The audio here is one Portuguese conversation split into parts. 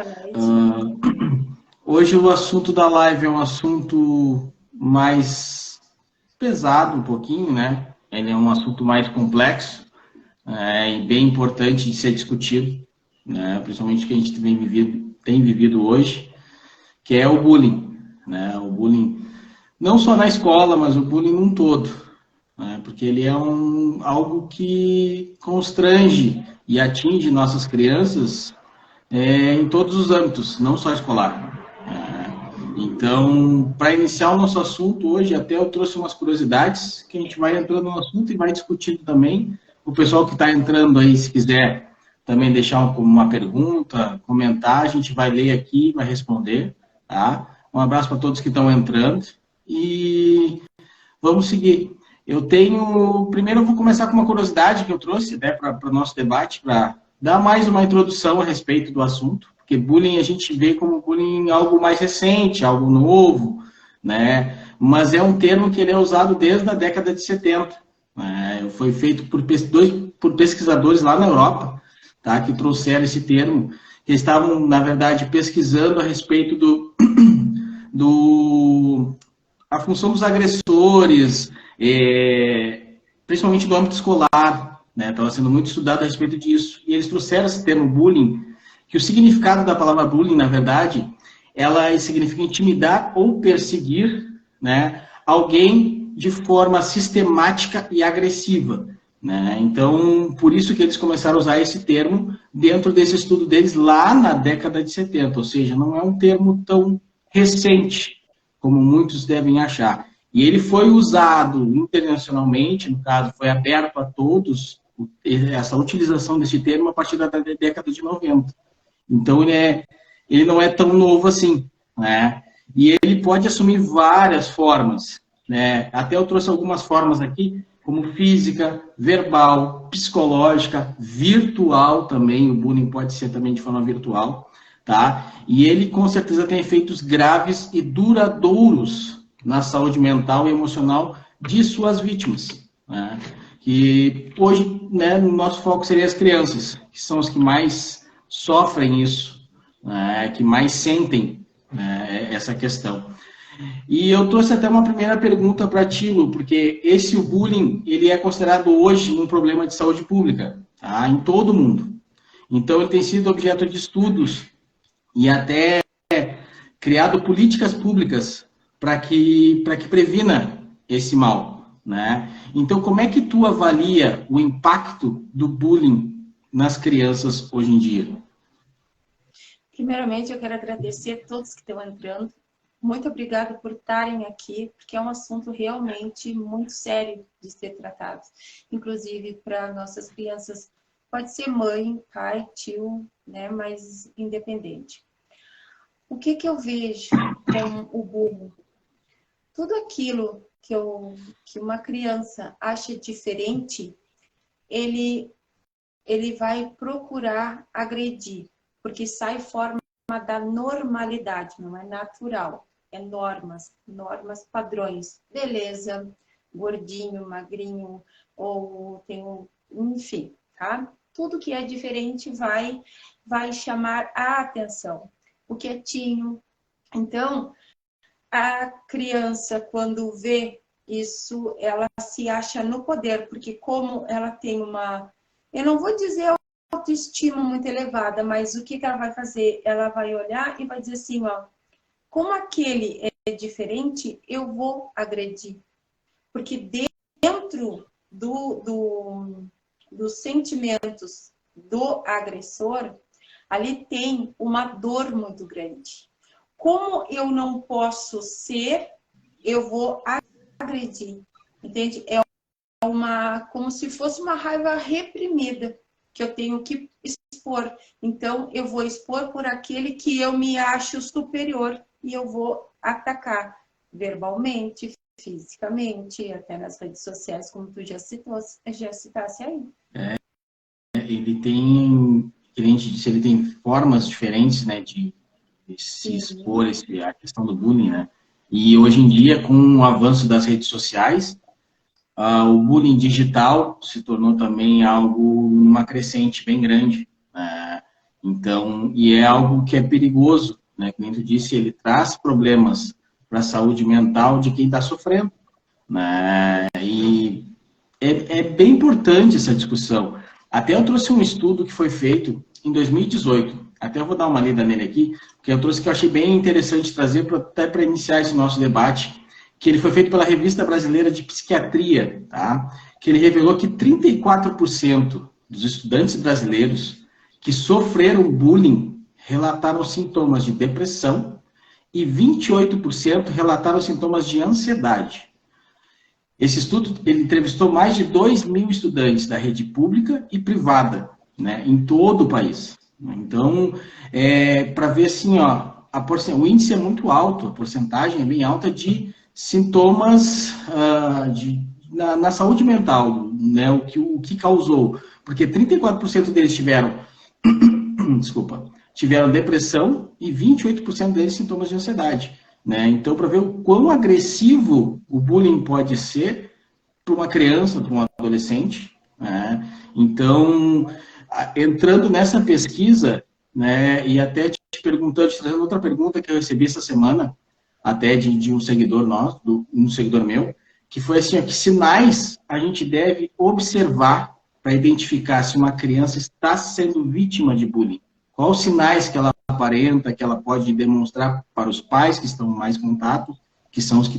Boa noite. Hoje o assunto da live é um assunto mais pesado um pouquinho, né? Ele é um assunto mais complexo e bem importante de ser discutido, né? Principalmente que a gente tem vivido hoje, que é o bullying, né? O bullying não só na escola, mas o bullying num todo, né? Porque ele é algo que constrange e atinge nossas crianças em todos os âmbitos, não só escolar. Então, para iniciar o nosso assunto hoje, até eu trouxe umas curiosidades que a gente vai entrando no assunto e vai discutindo também. O pessoal que está entrando aí, se quiser também deixar uma pergunta, comentar, a gente vai ler aqui e vai responder. Tá? Um abraço para todos que estão entrando e vamos seguir. Primeiro eu vou começar com uma curiosidade que eu trouxe, né, para o nosso debate, para dar mais uma introdução a respeito do assunto, porque bullying a gente vê como bullying algo mais recente, algo novo, né, mas é um termo que ele é usado desde a década de 70. Né, foi feito por pesquisadores lá na Europa, tá, que trouxeram esse termo, que estavam, na verdade, pesquisando a respeito a função dos agressores, principalmente no âmbito escolar, né? Estava sendo muito estudado a respeito disso. E eles trouxeram esse termo bullying, que o significado da palavra bullying, na verdade, ela significa intimidar ou perseguir, né, alguém de forma sistemática e agressiva. Né? Então, por isso que eles começaram a usar esse termo dentro desse estudo deles lá na década de 70, ou seja, não é um termo tão recente, como muitos devem achar. E ele foi usado internacionalmente, no caso, foi aberto a todos, essa utilização desse termo a partir da década de 90. Então, ele não é tão novo assim, né? E ele pode assumir várias formas, né? Até eu trouxe algumas formas aqui, como física, verbal, psicológica, virtual também, o bullying pode ser também de forma virtual, tá? E ele com certeza tem efeitos graves e duradouros na saúde mental e emocional de suas vítimas, né? Que hoje, né, no nosso foco seria as crianças, que são as que mais sofrem isso, né, que mais sentem, né, essa questão. E eu trouxe até uma primeira pergunta para ti, Lu, porque o bullying, ele é considerado hoje um problema de saúde pública, tá? Em todo o mundo. Então, ele tem sido objeto de estudos e até criado políticas públicas para que previna esse mal, né? Então, como é que tu avalia o impacto do bullying nas crianças hoje em dia? Primeiramente, eu quero agradecer a todos que estão entrando. Muito obrigada por estarem aqui, porque é um assunto realmente muito sério de ser tratado. Inclusive, para nossas crianças, pode ser mãe, pai, tio, né? Mas independente. O que eu vejo com o bullying? Tudo aquilo que uma criança acha diferente, ele vai procurar agredir, porque sai fora da normalidade, não é natural. É normas padrões. Beleza, gordinho, magrinho, ou enfim, tá? Tudo que é diferente vai chamar a atenção. O quietinho. Então, a criança, quando vê isso, ela se acha no poder, porque como ela tem eu não vou dizer autoestima muito elevada, mas o que ela vai fazer? Ela vai olhar e vai dizer assim, ó, como aquele é diferente, eu vou agredir. Porque dentro dos sentimentos do agressor, ali tem uma dor muito grande. Como eu não posso ser, eu vou agredir. Entende? É como se fosse uma raiva reprimida que eu tenho que expor. Então, eu vou expor por aquele que eu me acho superior e eu vou atacar verbalmente, fisicamente, até nas redes sociais, como tu já citasse aí. Ele tem, ele tem formas diferentes, né, de se expor a questão do bullying, né? E hoje em dia, com o avanço das redes sociais, o bullying digital se tornou também uma crescente bem grande, né? Então, e é algo que é perigoso, né? Como tu disse, ele traz problemas para a saúde mental de quem está sofrendo, né? E é bem importante essa discussão. Até eu trouxe um estudo que foi feito em 2018. Até eu vou dar uma lida nele aqui, que eu trouxe que eu achei bem interessante trazer até para iniciar esse nosso debate, que ele foi feito pela Revista Brasileira de Psiquiatria, tá? Que ele revelou que 34% dos estudantes brasileiros que sofreram bullying relataram sintomas de depressão e 28% relataram sintomas de ansiedade. Esse estudo ele entrevistou mais de 2.000 estudantes da rede pública e privada, né, em todo o país. Então, para ver assim, ó, o índice é muito alto, a porcentagem é bem alta de sintomas na saúde mental, né, o que causou. Porque 34% deles tiveram, tiveram depressão e 28% deles sintomas de ansiedade. Né? Então, para ver o quão agressivo o bullying pode ser para uma criança, para um adolescente. Né? Então, entrando nessa pesquisa, né, e até te perguntando, te trazendo outra pergunta que eu recebi essa semana, até de um seguidor nosso, um seguidor meu, que foi assim, ó, que sinais a gente deve observar para identificar se uma criança está sendo vítima de bullying. Quais os sinais que ela aparenta, que ela pode demonstrar para os pais que estão mais em contato, que são os que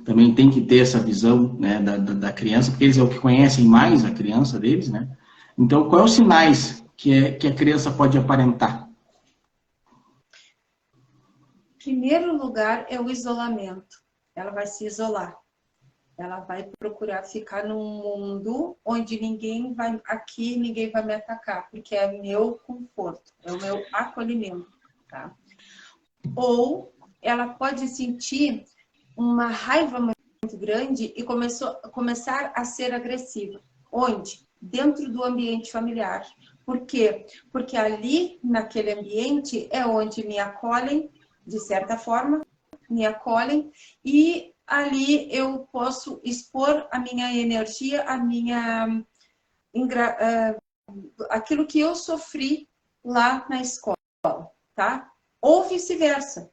também têm que ter essa visão, né, da criança, porque eles é o que conhecem mais a criança deles, né? Então, quais os sinais que a criança pode aparentar? Primeiro lugar é o isolamento. Ela vai se isolar. Ela vai procurar ficar num mundo onde ninguém vai me atacar, porque é meu conforto, é o meu acolhimento, tá? Ou ela pode sentir uma raiva muito grande e começar a ser agressiva. Onde? Dentro do ambiente familiar. Por quê? Porque ali, naquele ambiente, é onde me acolhem, de certa forma, me acolhem, e ali eu posso expor a minha energia, aquilo que eu sofri lá na escola, tá? Ou vice-versa.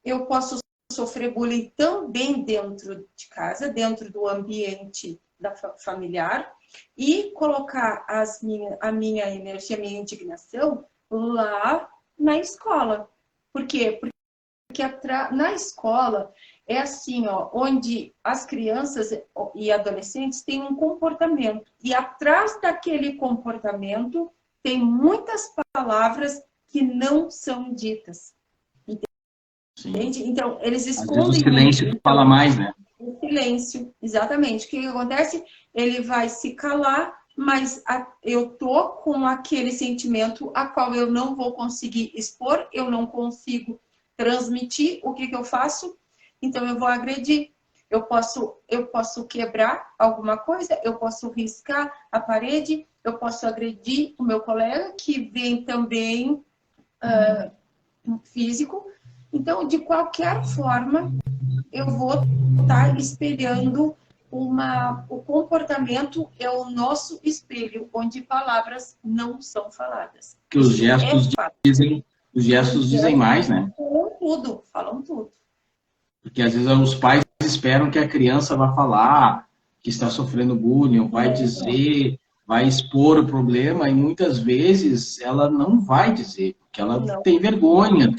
Eu posso sofrer bullying também dentro de casa, dentro do ambiente familiar, e colocar a minha energia, a minha indignação lá na escola. Por quê? Porque na escola é assim, ó, onde as crianças e adolescentes têm um comportamento. E atrás daquele comportamento tem muitas palavras que não são ditas. Entende? Sim. Então, eles escondem... Às vezes o silêncio muito. fala mais, né? O silêncio, exatamente. O que acontece? Ele vai se calar, mas eu tô com aquele sentimento a qual eu não vou conseguir expor, eu não consigo transmitir. O que eu faço? Então eu vou agredir. Eu posso quebrar alguma coisa, eu posso riscar a parede, eu posso agredir o meu colega, que vem também físico. Então, de qualquer forma, eu vou estar espelhando o comportamento é o nosso espelho, onde palavras não são faladas. Que os gestos dizem mais, né? Falam tudo. Porque às vezes os pais esperam que a criança vá falar que está sofrendo bullying, ou vai dizer, vai expor o problema, e muitas vezes ela não vai dizer, porque ela tem vergonha,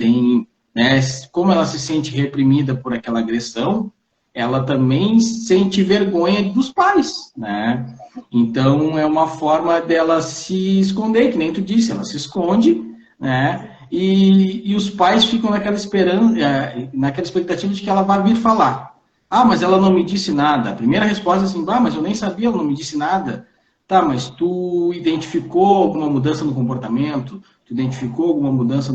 né, como ela se sente reprimida por aquela agressão, ela também sente vergonha dos pais, né? Então é uma forma dela se esconder, que nem tu disse, ela se esconde, né? E os pais ficam naquela expectativa de que ela vai vir falar. Ah, mas ela não me disse nada. A primeira resposta é assim, mas eu nem sabia, ela não me disse nada. Tá, mas tu identificou alguma mudança no comportamento? Tu identificou alguma mudança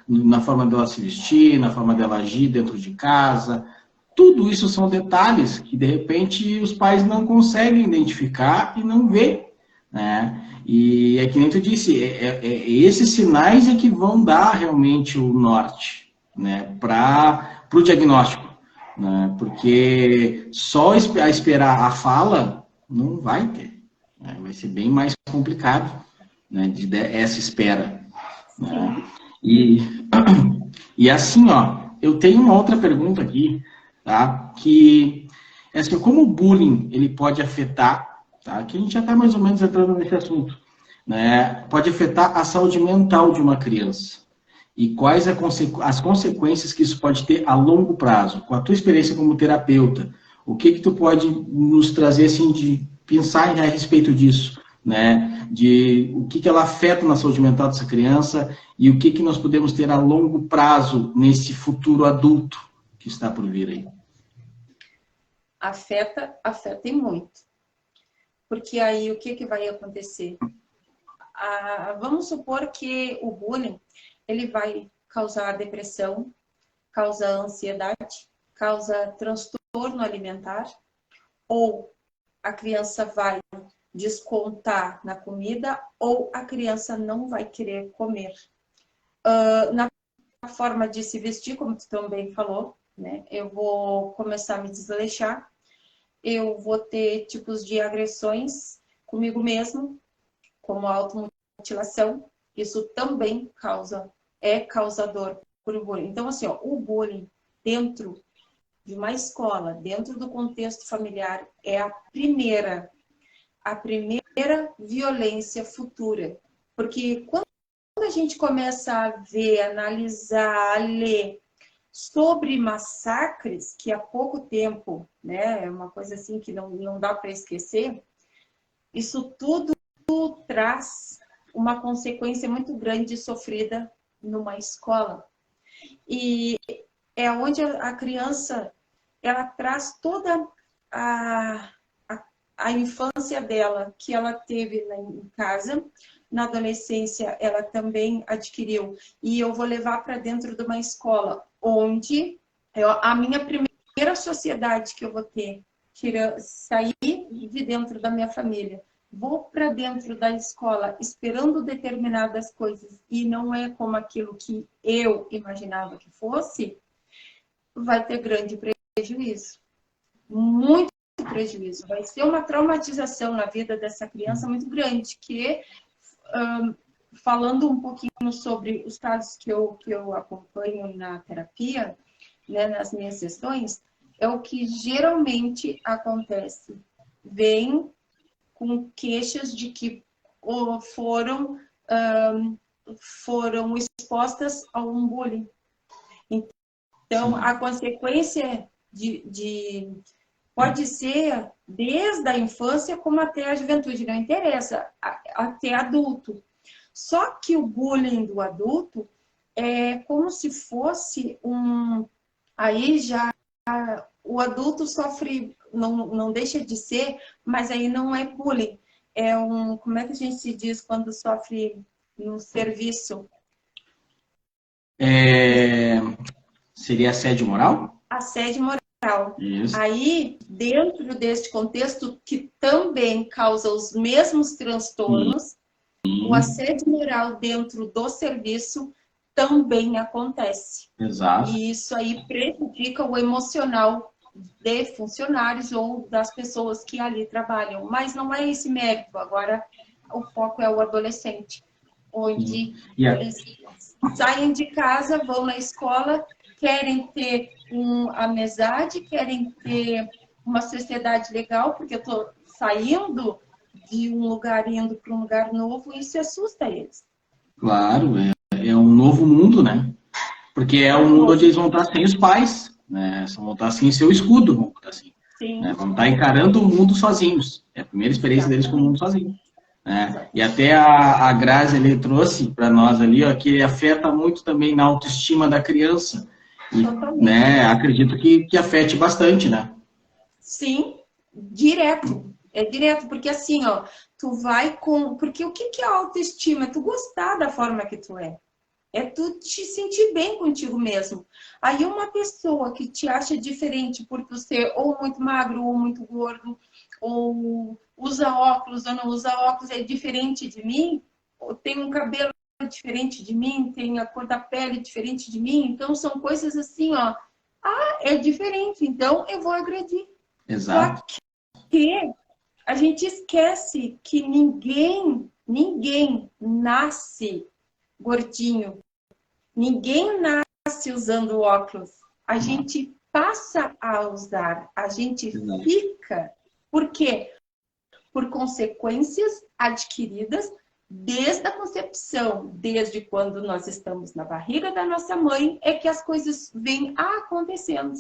na forma dela se vestir, na forma dela agir dentro de casa? Tudo isso são detalhes que, de repente, os pais não conseguem identificar e não vê, né? E é que nem tu disse, esses sinais é que vão dar realmente o norte, né, para o diagnóstico, né? Porque só esperar a fala não vai ter, né? Vai ser bem mais complicado, né, essa espera. né? E, e assim, ó, eu tenho uma outra pergunta aqui, tá? Que é assim, como o bullying ele pode afetar, tá? Que a gente já está mais ou menos entrando nesse assunto, né? Pode afetar a saúde mental de uma criança. E quais as consequências que isso pode ter a longo prazo? Com a tua experiência como terapeuta, o que tu pode nos trazer assim de pensar a respeito disso, né? De o que ela afeta na saúde mental dessa criança e o que nós podemos ter a longo prazo nesse futuro adulto que está por vir aí? Afeta e muito. Porque aí o que vai acontecer? Vamos supor que o bullying ele vai causar depressão, causa ansiedade, causa transtorno alimentar, ou a criança vai descontar na comida, ou a criança não vai querer comer. Na forma de se vestir, como tu também falou, né? Eu vou começar a me desleixar, eu vou ter tipos de agressões comigo mesmo, como a automutilação. Isso também é causador por bullying. Então, assim, ó, o bullying dentro de uma escola, dentro do contexto familiar, é a primeira violência futura. Porque quando a gente começa a ver, analisar, a ler sobre massacres, que há pouco tempo, né, é uma coisa assim que não dá para esquecer, isso tudo traz uma consequência muito grande sofrida numa escola. E é onde a criança ela traz toda a infância dela, que ela teve em casa, na adolescência ela também adquiriu. E eu vou levar para dentro de uma escola, onde a minha primeira sociedade que eu vou ter, sair de dentro da minha família, vou para dentro da escola esperando determinadas coisas e não é como aquilo que eu imaginava que fosse, vai ter grande prejuízo. Muito prejuízo. Vai ser uma traumatização na vida dessa criança muito grande, que, falando um pouquinho sobre os casos que eu acompanho na terapia, né, nas minhas sessões, é o que geralmente acontece. Vem com queixas de que foram expostas a um bullying. Então, a consequência pode ser desde a infância como até a juventude, não interessa, até adulto. Só que o bullying do adulto é como se fosse aí já o adulto sofre, não deixa de ser, mas aí não é bullying. Como é que a gente se diz quando sofre no serviço? Seria assédio moral? Assédio moral. Isso. Aí, dentro deste contexto, que também causa os mesmos transtornos, o assédio moral dentro do serviço também acontece. Exato. E isso aí prejudica o emocional de funcionários ou das pessoas que ali trabalham. Mas não é esse mérito. Agora, o foco é o adolescente, onde eles saem de casa, vão na escola, querem ter amizade, querem ter uma sociedade legal, porque eu estou saindo de um lugar indo para um lugar novo, e isso assusta eles. Claro, é um novo mundo, né? Porque é um mundo onde eles vão estar sem os pais, né? Vão estar sem seu escudo, vamos estar assim. Sim. Né? Vão estar encarando o mundo sozinhos. É a primeira experiência deles com o mundo sozinho. Né? E até a Grazi ele trouxe para nós ali, ó, que afeta muito também na autoestima da criança. E, né, acredito que afete bastante, né? Sim, direto. É direto, porque assim, ó, tu vai com... Porque o que é autoestima? É tu gostar da forma que tu é. É tu te sentir bem contigo mesmo. Aí uma pessoa que te acha diferente por tu ser ou muito magro, ou muito gordo, ou usa óculos ou não usa óculos, é diferente de mim, ou tem um cabelo diferente de mim, tem a cor da pele diferente de mim, então são coisas assim, ó. É diferente, então eu vou agredir. Exato. Só que a gente esquece que ninguém nasce gordinho. Ninguém nasce usando óculos. A gente passa a usar, a gente fica. Por quê? Por consequências adquiridas desde a concepção, desde quando nós estamos na barriga da nossa mãe, é que as coisas vêm acontecendo.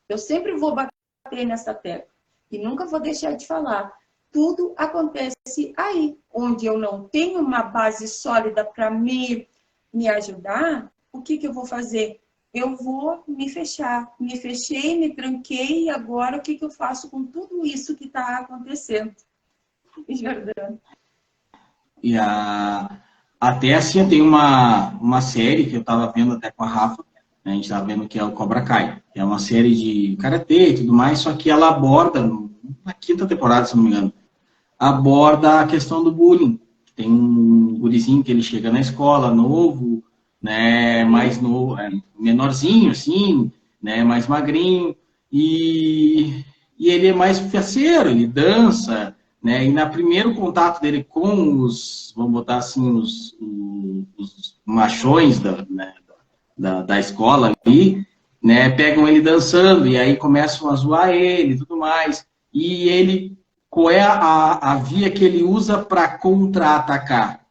Eu sempre vou bater nessa tecla e nunca vou deixar de falar. Tudo acontece aí, onde eu não tenho uma base sólida para me ajudar. O que eu vou fazer? Eu vou me fechar. Me fechei, me tranquei, e agora o que eu faço com tudo isso que está acontecendo? Jordana. E até assim, tem uma série que eu estava vendo até com a Rafa, né, a gente estava vendo que é o Cobra Kai. É uma série de karatê e tudo mais, só que ela aborda, na quinta temporada, se não me engano, aborda a questão do bullying. Tem um gurizinho que ele chega na escola, novo, né, mais novo, menorzinho, assim, né, mais magrinho, e ele é mais faceiro, ele dança, né, e no primeiro contato dele com os, vamos botar assim, os machões da escola ali, né, pegam ele dançando, e aí começam a zoar ele e tudo mais, e ele, qual é a via que ele usa para contra-atacar?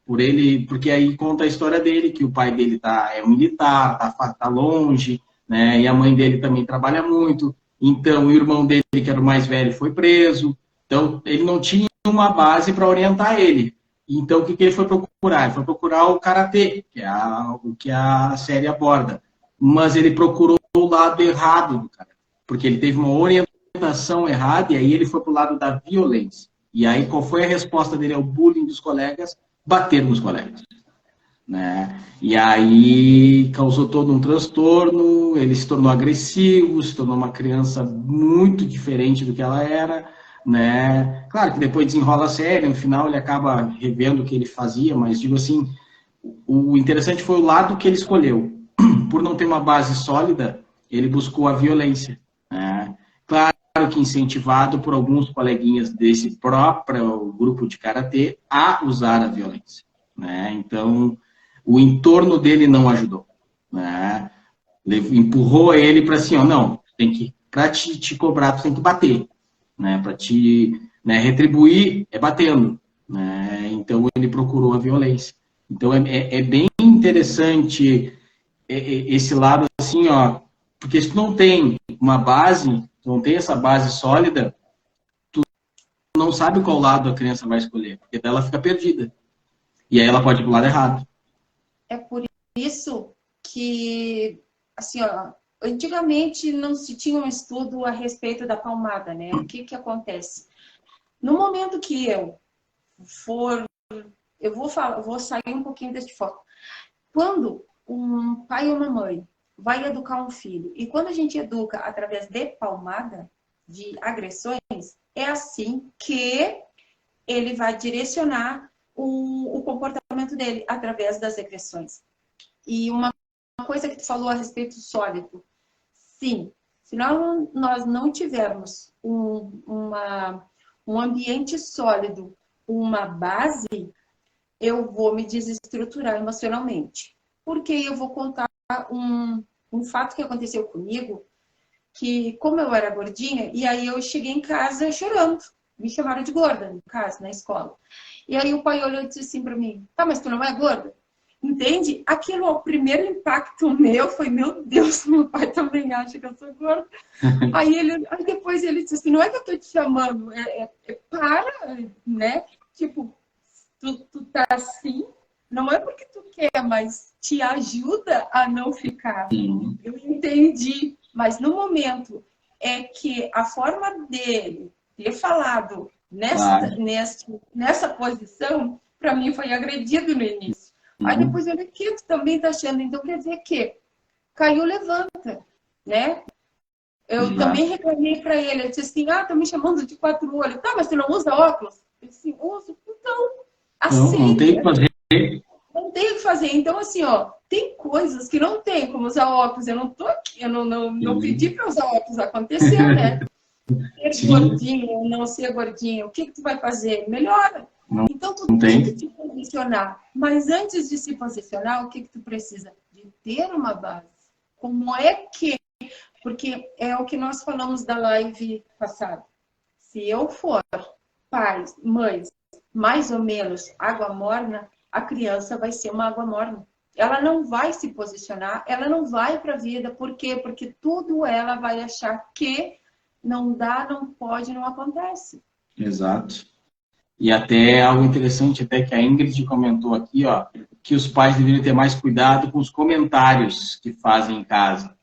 Porque aí conta a história dele, que o pai dele é um militar, tá longe, né? E a mãe dele também trabalha muito. Então, o irmão dele, que era o mais velho, foi preso. Então, ele não tinha uma base para orientar ele. Então, o que ele foi procurar? Ele foi procurar o karatê, que é o que a série aborda. Mas ele procurou o lado errado do karatê, porque ele teve uma orientação errada, e aí ele foi para o lado da violência. E aí, qual foi a resposta dele ao bullying dos colegas? Bater nos colegas, né? E aí causou todo um transtorno, ele se tornou agressivo, se tornou uma criança muito diferente do que ela era, né? Claro que depois desenrola a série, no final ele acaba revendo o que ele fazia, mas digo assim, o interessante foi o lado que ele escolheu. Por não ter uma base sólida, ele buscou a violência, né? Claro que incentivado por alguns coleguinhas desse próprio grupo de karatê a usar a violência, né? Então, o entorno dele não ajudou, né? Empurrou ele para assim, ó, não, para te cobrar, tu tem que bater, né? Para te, né, retribuir é batendo, né? Então, ele procurou a violência. Então, é bem interessante esse lado assim, ó, porque se tu não tem uma base, não tem essa base sólida, tu não sabe qual lado a criança vai escolher, porque daí ela fica perdida. E aí ela pode ir pro lado errado. É por isso que, assim, ó, antigamente não se tinha um estudo a respeito da palmada, né? O que acontece? No momento que eu vou sair um pouquinho deste foco. Quando um pai ou uma mãe vai educar um filho, e quando a gente educa através de palmada, de agressões, é assim que ele vai direcionar o comportamento dele através das agressões. E uma coisa que tu falou a respeito do sólido, sim, se nós não tivermos um ambiente sólido, uma base, eu vou me desestruturar emocionalmente. Porque eu vou contar um fato que aconteceu comigo, que como eu era gordinha, e aí eu cheguei em casa chorando. Me chamaram de gorda, no caso, na escola. E aí o pai olhou e disse assim para mim, tá, mas tu não é gorda? Entende? Aquilo, o primeiro impacto meu foi, meu Deus, meu pai também acha que eu sou gorda. Aí depois ele disse assim, não é que eu tô te chamando, para, né? Tipo, tu tá assim, não é porque tu quer, mas te ajuda a não ficar. Eu entendi, mas no momento é que a forma dele ter falado nessa posição, para mim foi agredido no início. Aí depois ele, que tu também tá achando, então quer dizer que caiu, levanta, né? Eu também reclamei para ele, eu disse assim, tá me chamando de 4 olhos. Tá, mas tu não usa óculos? Eu disse, uso. Então, aceita. Não tem o que fazer. Não tem o que fazer. Então, assim, ó, tem coisas que não tem como usar óculos. Eu não tô aqui, eu não pedi para usar óculos, aconteceu, né? Ser gordinho ou não ser gordinho, o que tu vai fazer? Melhora. Então, tu não tem tem. que te posicionar. Mas antes de se posicionar, o que tu precisa? De ter uma base. Como é que... Porque é o que nós falamos da live passada. Se eu for pais, mães, mais ou menos água morna, a criança vai ser uma água morna. Ela não vai se posicionar, ela não vai para a vida. Por quê? Porque tudo ela vai achar que não dá, não pode, não acontece. Exato. E até algo interessante, até que a Ingrid comentou aqui, ó, que os pais deveriam ter mais cuidado com os comentários que fazem em casa,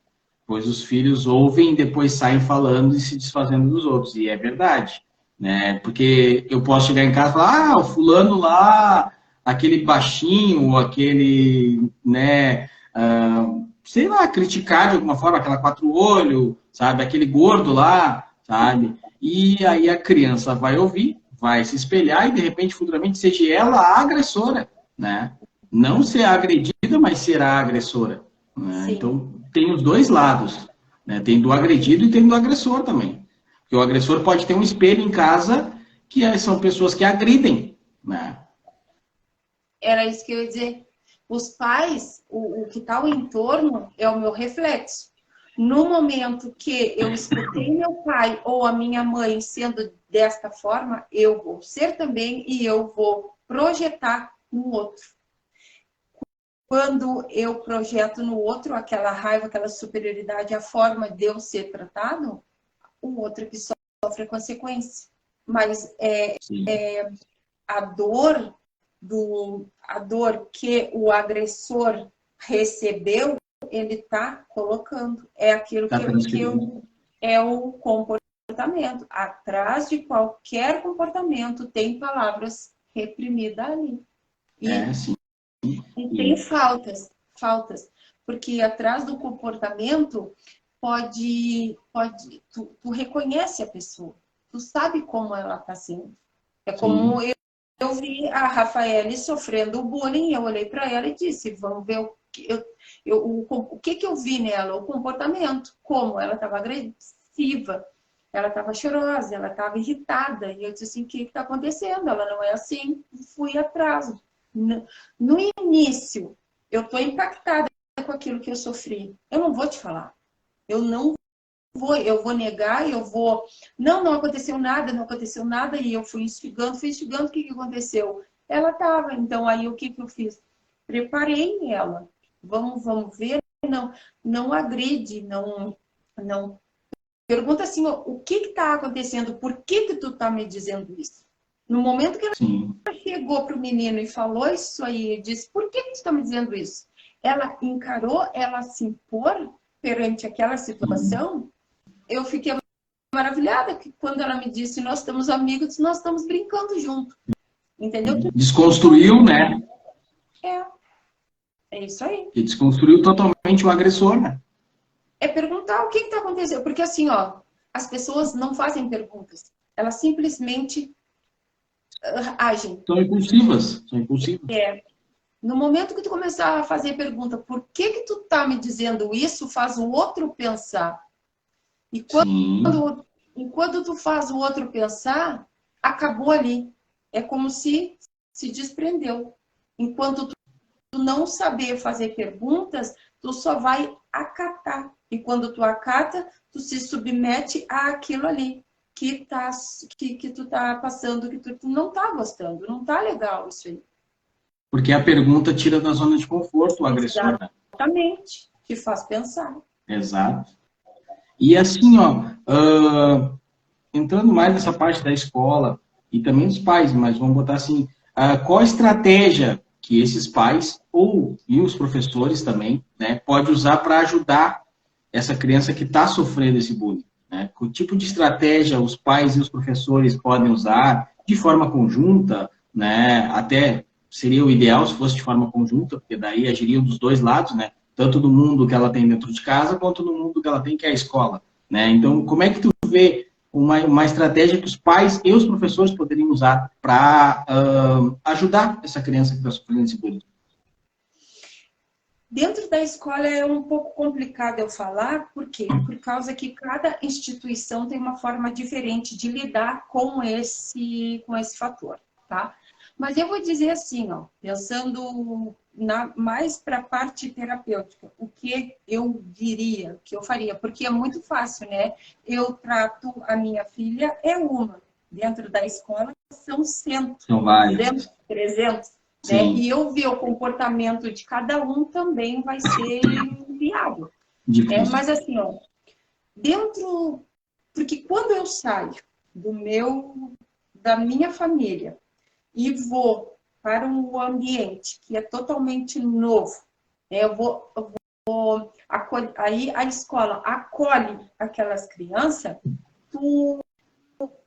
pois os filhos ouvem e depois saem falando e se desfazendo dos outros. E é verdade, né? Porque eu posso chegar em casa e falar, o fulano lá, aquele baixinho, aquele, né, sei lá, criticar de alguma forma, aquela quatro olho, sabe? Aquele gordo lá, sabe? E aí a criança vai ouvir, vai se espelhar e de repente, futuramente, seja ela a agressora, né? Não ser a agredida, mas ser a agressora. Né? Sim. Então, tem os dois lados. Né? Tem do agredido e tem do agressor também. Porque o agressor pode ter um espelho em casa que são pessoas que agridem. Né? Era isso que eu ia dizer. Os pais, o que está ao entorno é o meu reflexo. No momento que eu escutei meu pai ou a minha mãe sendo desta forma, eu vou ser também e eu vou projetar no outro. Quando eu projeto no outro aquela raiva, aquela superioridade, a forma de eu ser tratado, o outro que sofre a consequência. Mas a dor a dor que o agressor recebeu, ele está colocando. É aquilo é o comportamento. Atrás de qualquer comportamento tem palavras reprimidas ali. Sim. E tem faltas. Porque atrás do comportamento tu reconhece a pessoa. Tu sabe como ela está sendo. É como eu vi a Rafaele sofrendo bullying, eu olhei para ela e disse, vamos ver o que eu vi nela, o comportamento, como ela estava agressiva, ela estava chorosa, ela estava irritada, e eu disse assim, o que está acontecendo? Ela não é assim, fui atrás. No início, eu estou impactada com aquilo que eu sofri, eu não vou te falar, eu vou negar, não aconteceu nada, e eu fui instigando, o que aconteceu? Ela estava, então aí o que eu fiz? Preparei ela, vamos ver, não agride, não, pergunta assim, o que está acontecendo, por que tu está me dizendo isso? No momento que ela chegou para o menino e falou isso aí, disse, por que tu está me dizendo isso? Ela encarou, ela se impor perante aquela situação. Eu fiquei maravilhada que quando ela me disse, nós estamos amigos, nós estamos brincando junto. Entendeu? Desconstruiu, né? É isso aí. E desconstruiu totalmente o agressor, né? É perguntar o que está acontecendo. Porque assim, ó, as pessoas não fazem perguntas. Elas simplesmente agem. São impulsivas. No momento que tu começar a fazer pergunta, por que tu tá me dizendo isso, faz o outro pensar. E enquanto tu faz o outro pensar, acabou ali. É como se desprendeu. Enquanto tu não saber fazer perguntas, tu só vai acatar. E quando tu acata, tu se submete àquilo ali que tu tá passando, que tu não tá gostando. Não tá legal isso aí. Porque a pergunta tira da zona de conforto o agressor, né? Exatamente. Te faz pensar. Exato. E assim, entrando mais nessa parte da escola e também dos pais, mas vamos botar assim, qual a estratégia que esses pais e os professores também, né, pode usar para ajudar essa criança que está sofrendo esse bullying? Né? Que tipo de estratégia os pais e os professores podem usar de forma conjunta, né? Até seria o ideal se fosse de forma conjunta, porque daí agiriam dos dois lados, né? Tanto do mundo que ela tem dentro de casa, quanto do mundo que ela tem que é a escola. Né? Então, como é que tu vê uma estratégia que os pais e os professores poderiam usar para ajudar essa criança que está sofrendo esse bullying? Dentro da escola é um pouco complicado eu falar, por quê? Por causa que cada instituição tem uma forma diferente de lidar com esse fator, tá? Mas eu vou dizer assim, ó, pensando mais para a parte terapêutica, o que eu diria, o que eu faria, porque é muito fácil, né? Eu trato a minha filha, é uma, dentro da escola são 100, São vários. 200, 300, né? Sim. E eu ver o comportamento de cada um também vai ser viável. Difícil. Mas assim, ó, dentro... Porque quando eu saio da minha família e vou para um ambiente que é totalmente novo, né? Aí a escola acolhe aquelas crianças, tu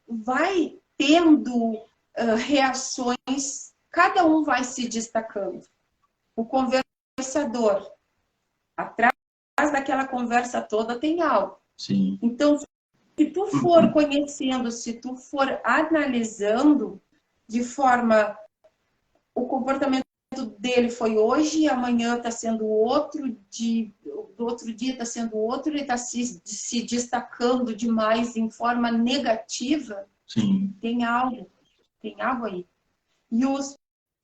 vai tendo reações, cada um vai se destacando. O conversador, atrás daquela conversa toda tem algo. Sim. Então, se tu for conhecendo, se tu for analisando de forma... O comportamento dele foi hoje, amanhã está sendo outro, do outro dia está sendo outro, ele está se destacando demais em forma negativa. Sim. Tem algo aí. E os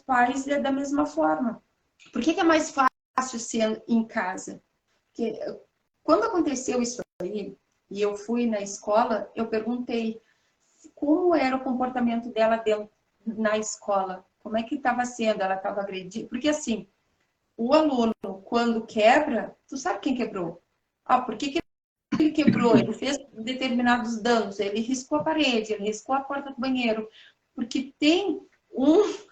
pais é da mesma forma. Por que é mais fácil ser em casa? Porque quando aconteceu isso aí, e eu fui na escola, eu perguntei como era o comportamento dela dentro, na escola. Como é que estava sendo? Ela estava agredindo? Porque assim, o aluno, quando quebra, tu sabe quem quebrou? Ah, por que ele quebrou? Ele fez determinados danos, ele riscou a parede, ele riscou a porta do banheiro. Porque tem uns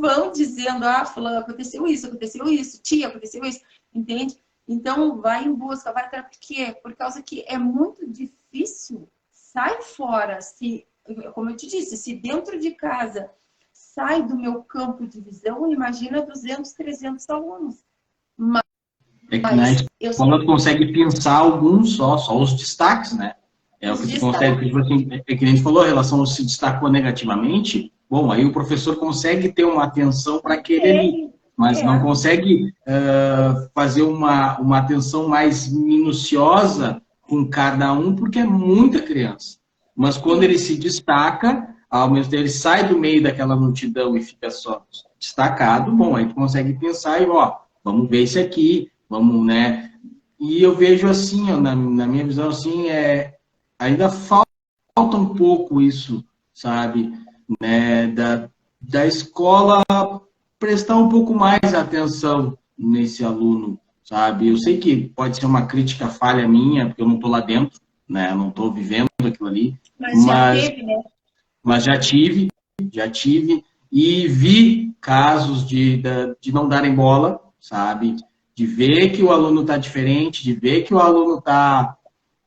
vão dizendo, ah, fulano, aconteceu isso, tia, aconteceu isso, entende? Então, vai em busca, vai atrás. Por quê? Por causa que é muito difícil. Sai fora, como eu te disse, se dentro de casa sai do meu campo de visão, imagina 200, 300 alunos. É que na escola tu consegue pensar alguns só os destaques, né? É o que tu consegue, tipo assim, é que a gente falou, a relação se destacou negativamente, bom, aí o professor consegue ter uma atenção para aquele ali, mas não consegue fazer uma atenção mais minuciosa com cada um, porque é muita criança. Mas quando ele se destaca, ao mesmo tempo ele sai do meio daquela multidão e fica só destacado, bom, aí tu consegue pensar e, ó, vamos ver esse aqui, vamos, né? E eu vejo assim, ó, na minha visão, assim, ainda falta um pouco isso, sabe? Né? Da escola prestar um pouco mais atenção nesse aluno, sabe? Eu sei que pode ser uma crítica falha minha, porque eu não estou lá dentro, né? Eu não estou vivendo aquilo ali. Mas já teve, né? Mas já tive, e vi casos de não darem bola, sabe? De ver que o aluno está diferente, de ver que o aluno está,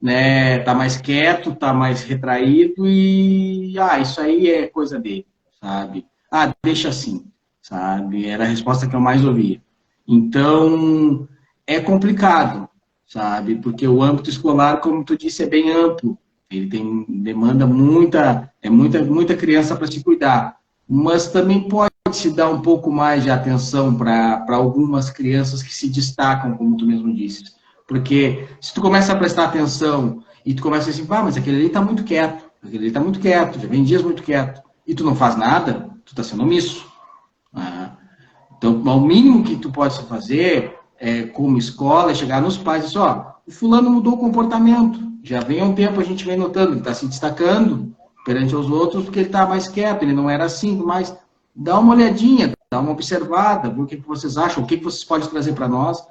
né, tá mais quieto, está mais retraído e, isso aí é coisa dele, sabe? Ah, deixa assim, sabe? Era a resposta que eu mais ouvia. Então, é complicado, sabe? Porque o âmbito escolar, como tu disse, é bem amplo. Ele demanda muita criança para se cuidar. Mas também pode se dar um pouco mais de atenção para algumas crianças que se destacam, como tu mesmo disse. Porque se tu começa a prestar atenção e tu começa assim, mas aquele ali está muito quieto, já vem dias muito quieto, e tu não faz nada, tu está sendo omisso. Então, o mínimo que tu pode fazer, como escola, é chegar nos pais e dizer, o fulano mudou o comportamento, já vem há um tempo a gente vem notando, ele está se destacando perante os outros porque ele está mais quieto, ele não era assim, mas dá uma olhadinha, dá uma observada, ver o que vocês acham, o que vocês podem trazer para nós,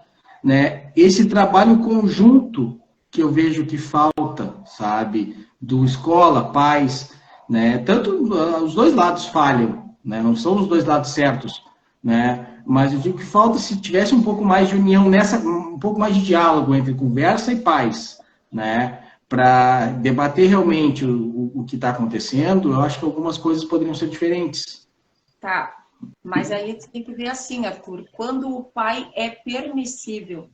né? Esse trabalho conjunto que eu vejo que falta, sabe, do escola, pais, né? Tanto os dois lados falham, né? Não são os dois lados certos, né? Mas eu digo que falta se tivesse um pouco mais de união um pouco mais de diálogo entre conversa e pais, né? Para debater realmente o que está acontecendo, eu acho que algumas coisas poderiam ser diferentes. Tá, mas aí você tem que ver assim, Arthur, quando o pai é permissível.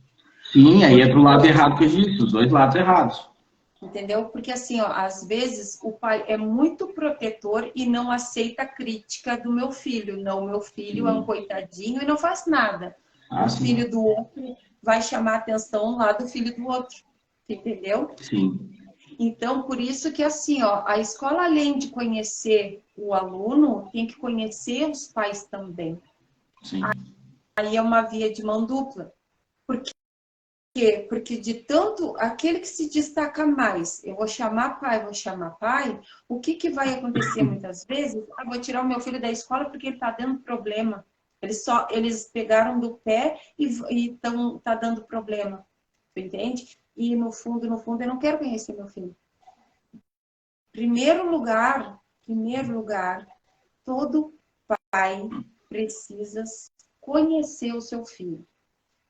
Sim, aí é pro lado errado que eu disse, os dois lados errados. Entendeu? Porque assim, às vezes o pai é muito protetor e não aceita a crítica do meu filho. Não, meu filho é um coitadinho e não faz nada. O filho do outro vai chamar a atenção lá do filho do outro. Entendeu? Sim. Então, por isso que assim, ó, a escola, além de conhecer o aluno, tem que conhecer os pais também. Sim. Aí é uma via de mão dupla. Por quê? Porque de tanto, aquele que se destaca mais, eu vou chamar pai, o que que vai acontecer muitas vezes? Ah, vou tirar o meu filho da escola porque ele está dando problema. Eles pegaram do pé e tá dando problema. Tu entende? E no fundo, eu não quero conhecer meu filho. Primeiro lugar, todo pai precisa conhecer o seu filho.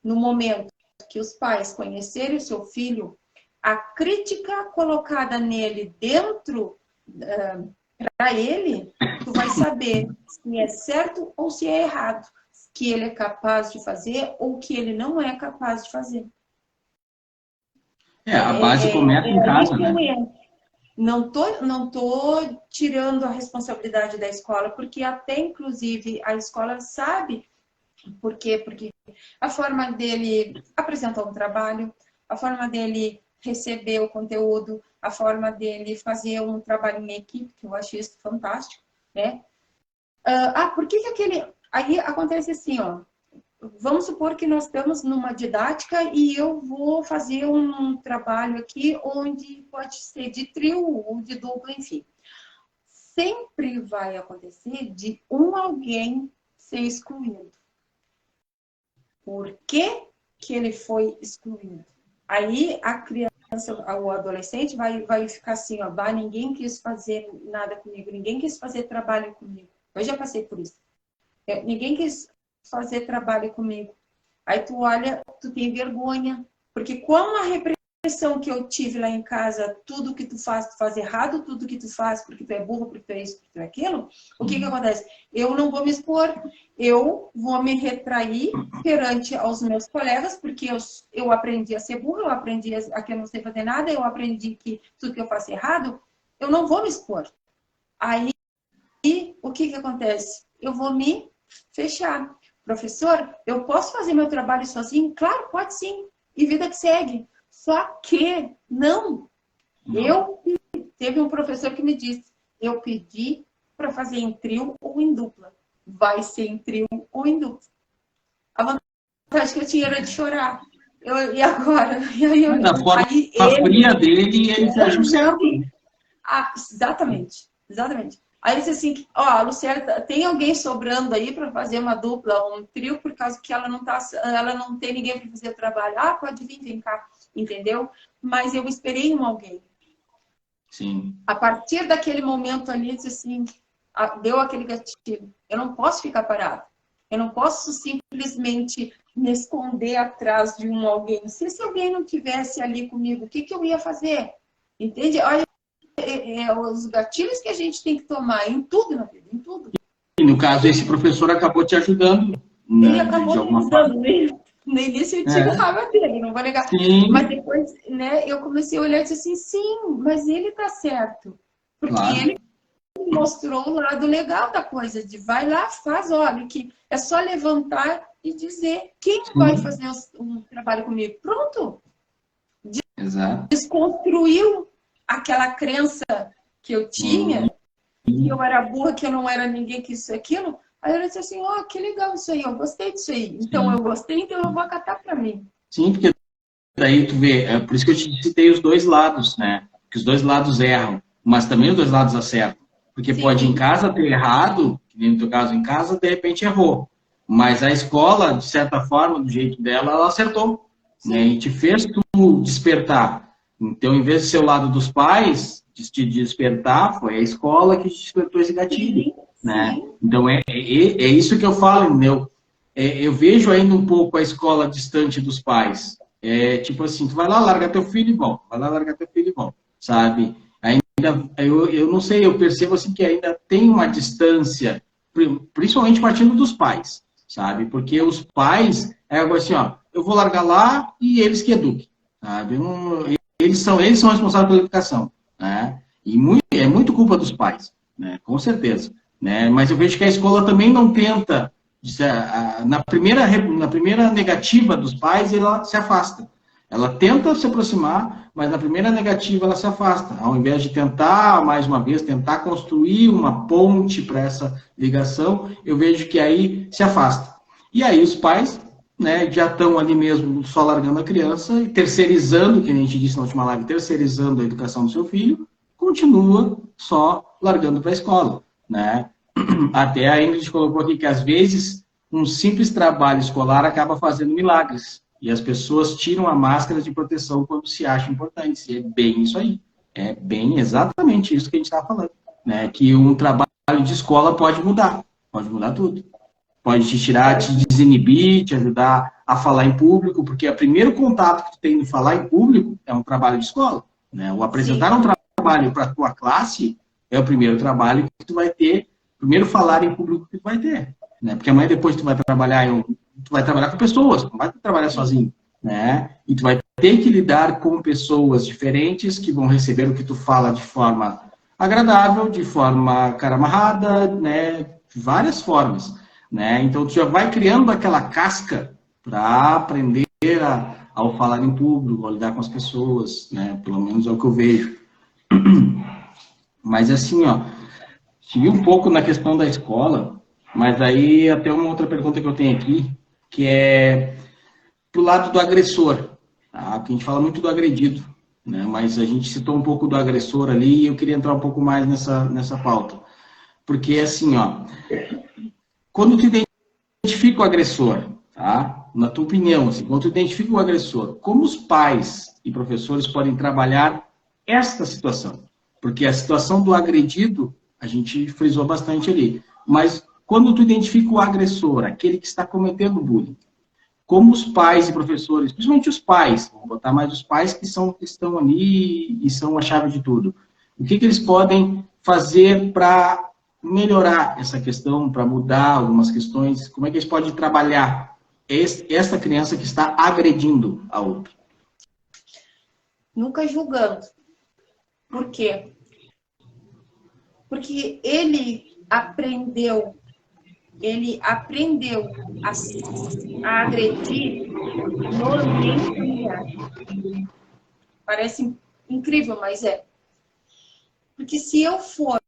No momento que os pais conhecerem o seu filho, a crítica colocada nele dentro para ele, tu vai saber se é certo ou se é errado, que ele é capaz de fazer ou que ele não é capaz de fazer. A base começa em casa, né? Não tô tirando a responsabilidade da escola, porque até, inclusive, a escola sabe. Por quê? Porque a forma dele apresentar um trabalho, a forma dele receber o conteúdo, a forma dele fazer um trabalho em equipe, que eu acho isso fantástico, né? Por que aquele... Aí acontece assim, ó. Vamos supor que nós estamos numa didática e eu vou fazer um trabalho aqui onde pode ser de trio ou de dupla, enfim. Sempre vai acontecer de alguém ser excluído. Por que que ele foi excluído? Aí a criança, o adolescente vai ficar assim, ó, ninguém quis fazer nada comigo, ninguém quis fazer trabalho comigo. Eu já passei por isso. Ninguém quis fazer trabalho comigo. Aí tu olha, tu tem vergonha, porque com a repressão que eu tive lá em casa, tudo que tu faz errado, tudo que tu faz porque tu é burro, porque tu é isso, porque tu é aquilo, o que que acontece? Eu não vou me expor, eu vou me retrair perante aos meus colegas, porque eu aprendi a ser burro, eu aprendi a que eu não sei fazer nada, eu aprendi que tudo que eu faço errado, eu não vou me expor. Aí, o que que acontece? Eu vou me fechar. Professor, eu posso fazer meu trabalho sozinho? Claro, pode sim. E vida que segue. Só que não. Teve um professor que me disse, eu pedi para fazer em trio ou em dupla. Vai ser em trio ou em dupla. A vantagem que eu tinha era de chorar. E agora? Da forma fria dele, ele fez o certo. Exatamente. Aí ele disse assim, ó, Luciana, tem alguém sobrando aí para fazer uma dupla ou um trio, por causa que ela não tem ninguém para fazer o trabalho. Pode vir, vem cá, entendeu? Mas eu esperei alguém. Sim. A partir daquele momento ali, disse assim, deu aquele gatilho. Eu não posso ficar parado. Eu não posso simplesmente me esconder atrás de alguém. Se esse alguém não tivesse ali comigo, o que que eu ia fazer? Entende? Olha, os gatilhos que a gente tem que tomar em tudo na vida, em tudo. E no caso, esse professor acabou te ajudando. Ele acabou me ajudando. No início eu tive raiva dele, não vou negar. Sim. Mas depois, né, eu comecei a olhar e disse assim, sim, mas ele tá certo. Porque ele mostrou o lado legal da coisa, de vai lá, faz, olha, que é só levantar e dizer quem vai fazer um trabalho comigo. Pronto. Exato. Desconstruiu aquela crença que eu tinha, que eu era burra, que eu não era ninguém, que isso e aquilo. Aí eu disse assim, que legal isso aí, eu gostei disso aí. Então eu gostei, então eu vou acatar para mim. Sim, porque daí tu vê, é por isso que eu te citei os dois lados, né? Que os dois lados erram, mas também os dois lados acertam. Porque pode em casa ter errado, que nem no teu caso em casa, de repente errou. Mas a escola, de certa forma, do jeito dela, ela acertou. Né? E te fez tu despertar. Então, em vez de ser o lado dos pais, de te despertar, foi a escola que te despertou esse gatilho. Né? Então, é isso que eu falo, entendeu? Eu vejo ainda um pouco a escola distante dos pais. Tipo assim, tu vai lá, larga teu filho e volta. Vai lá, larga teu filho e volta. Sabe? Ainda, eu não sei, eu percebo assim que ainda tem uma distância, principalmente partindo dos pais. Sabe? Porque os pais, assim, ó, eu vou largar lá e eles que eduquem. Sabe? Eles são responsáveis pela educação. Né? E é muito culpa dos pais, né? Com certeza. Né? Mas eu vejo que a escola também não tenta, na primeira negativa dos pais, ela se afasta. Ela tenta se aproximar, mas na primeira negativa ela se afasta. Ao invés de tentar, mais uma vez, tentar construir uma ponte para essa ligação, eu vejo que aí se afasta. E aí os pais, né, já estão ali mesmo só largando a criança e terceirizando, que a gente disse na última live, terceirizando a educação do seu filho, continua só largando para a escola, né? Até a Ingrid colocou aqui que às vezes um simples trabalho escolar acaba fazendo milagres. E as pessoas tiram a máscara de proteção quando se acham importantes. E é bem isso aí. É bem exatamente isso que a gente está falando. Né? Que um trabalho de escola pode mudar tudo. Pode te tirar, te desinibir, te ajudar a falar em público, porque o primeiro contato que tu tem de falar em público é um trabalho de escola. Né? O apresentar um trabalho para a tua classe é o primeiro trabalho que tu vai ter, primeiro falar em público que tu vai ter. Né? Porque amanhã depois tu vai trabalhar com pessoas, não vai trabalhar sozinho. Né? E tu vai ter que lidar com pessoas diferentes que vão receber o que tu fala de forma agradável, de forma cara amarrada, né? De várias formas. Né? Então, tu já vai criando aquela casca para aprender ao falar em público, ao lidar com as pessoas, né? Pelo menos é o que eu vejo. Mas assim, ó, segui um pouco na questão da escola, mas aí até uma outra pergunta que eu tenho aqui, que é pro lado do agressor, tá? Porque a gente fala muito do agredido, né? Mas a gente citou um pouco do agressor ali e eu queria entrar um pouco mais nessa pauta. Porque assim, ó, quando tu identifica o agressor, tá? Na tua opinião, assim, quando tu identifica o agressor, como os pais e professores podem trabalhar esta situação? Porque a situação do agredido, a gente frisou bastante ali. Mas quando tu identifica o agressor, aquele que está cometendo bullying, como os pais e professores, principalmente os pais, vou botar mais os pais que estão ali e são a chave de tudo. O que eles podem fazer para melhorar essa questão, para mudar algumas questões? Como é que eles podem trabalhar essa criança que está agredindo a outra? Nunca julgando. Por quê? Porque ele aprendeu a agredir no ambiente familiar. Parece incrível, mas é. Porque se eu for,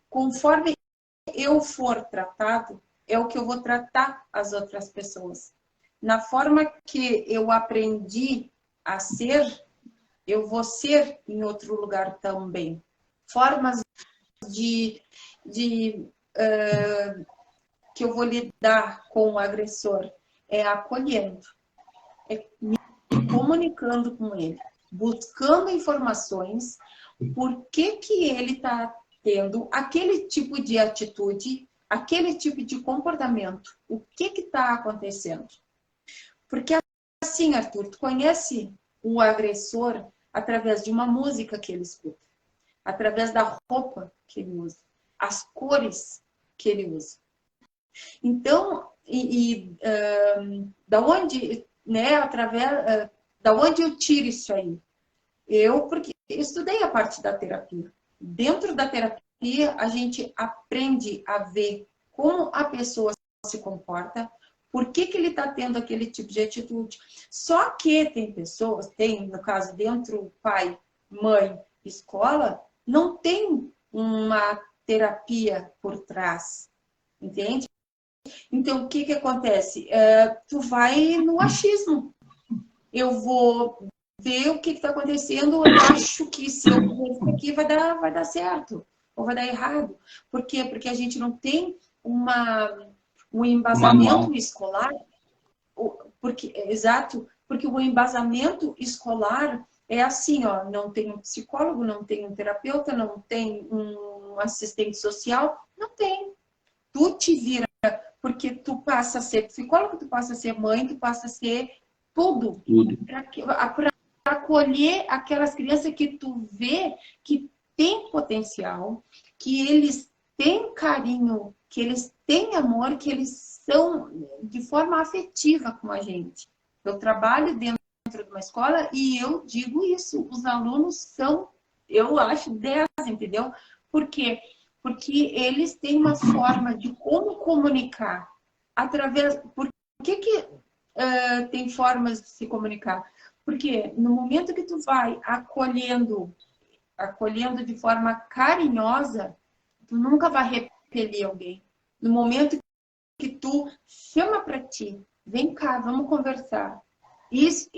conforme eu for tratado, é o que eu vou tratar as outras pessoas. Na forma que eu aprendi a ser, eu vou ser em outro lugar também. Formas que eu vou lidar com o agressor é acolhendo, é me comunicando com ele, buscando informações, por que ele está tendo aquele tipo de atitude, aquele tipo de comportamento, o que está acontecendo. Porque assim, Arthur, tu conhece o agressor através de uma música que ele escuta, através da roupa que ele usa, as cores que ele usa. Então, da onde, né, da onde eu tiro isso aí? Porque estudei a parte da terapia. Dentro da terapia, a gente aprende a ver como a pessoa se comporta, por que ele está tendo aquele tipo de atitude. Só que tem pessoas, no caso, dentro pai, mãe, escola, não tem uma terapia por trás, entende? Então, o que acontece? Tu vai no achismo. Eu vou ver o que está acontecendo, eu acho que se eu fizer isso aqui vai dar certo, ou vai dar errado. Por quê? Porque a gente não tem um embasamento escolar, porque o embasamento escolar é assim, ó, não tem um psicólogo, não tem um terapeuta, não tem um assistente social, não tem. Tu te vira, porque tu passa a ser psicólogo, tu passa a ser mãe, tu passa a ser tudo. Para acolher aquelas crianças que tu vê que tem potencial, que eles têm carinho, que eles têm amor, que eles são de forma afetiva com a gente. Eu trabalho dentro de uma escola e eu digo isso, os alunos são, eu acho, 10, entendeu? Por quê? Porque eles têm uma forma de como comunicar através... Por que tem formas de se comunicar. Porque no momento que tu vai acolhendo de forma carinhosa, tu nunca vai repelir alguém. No momento que tu chama para ti, vem cá, vamos conversar. Isso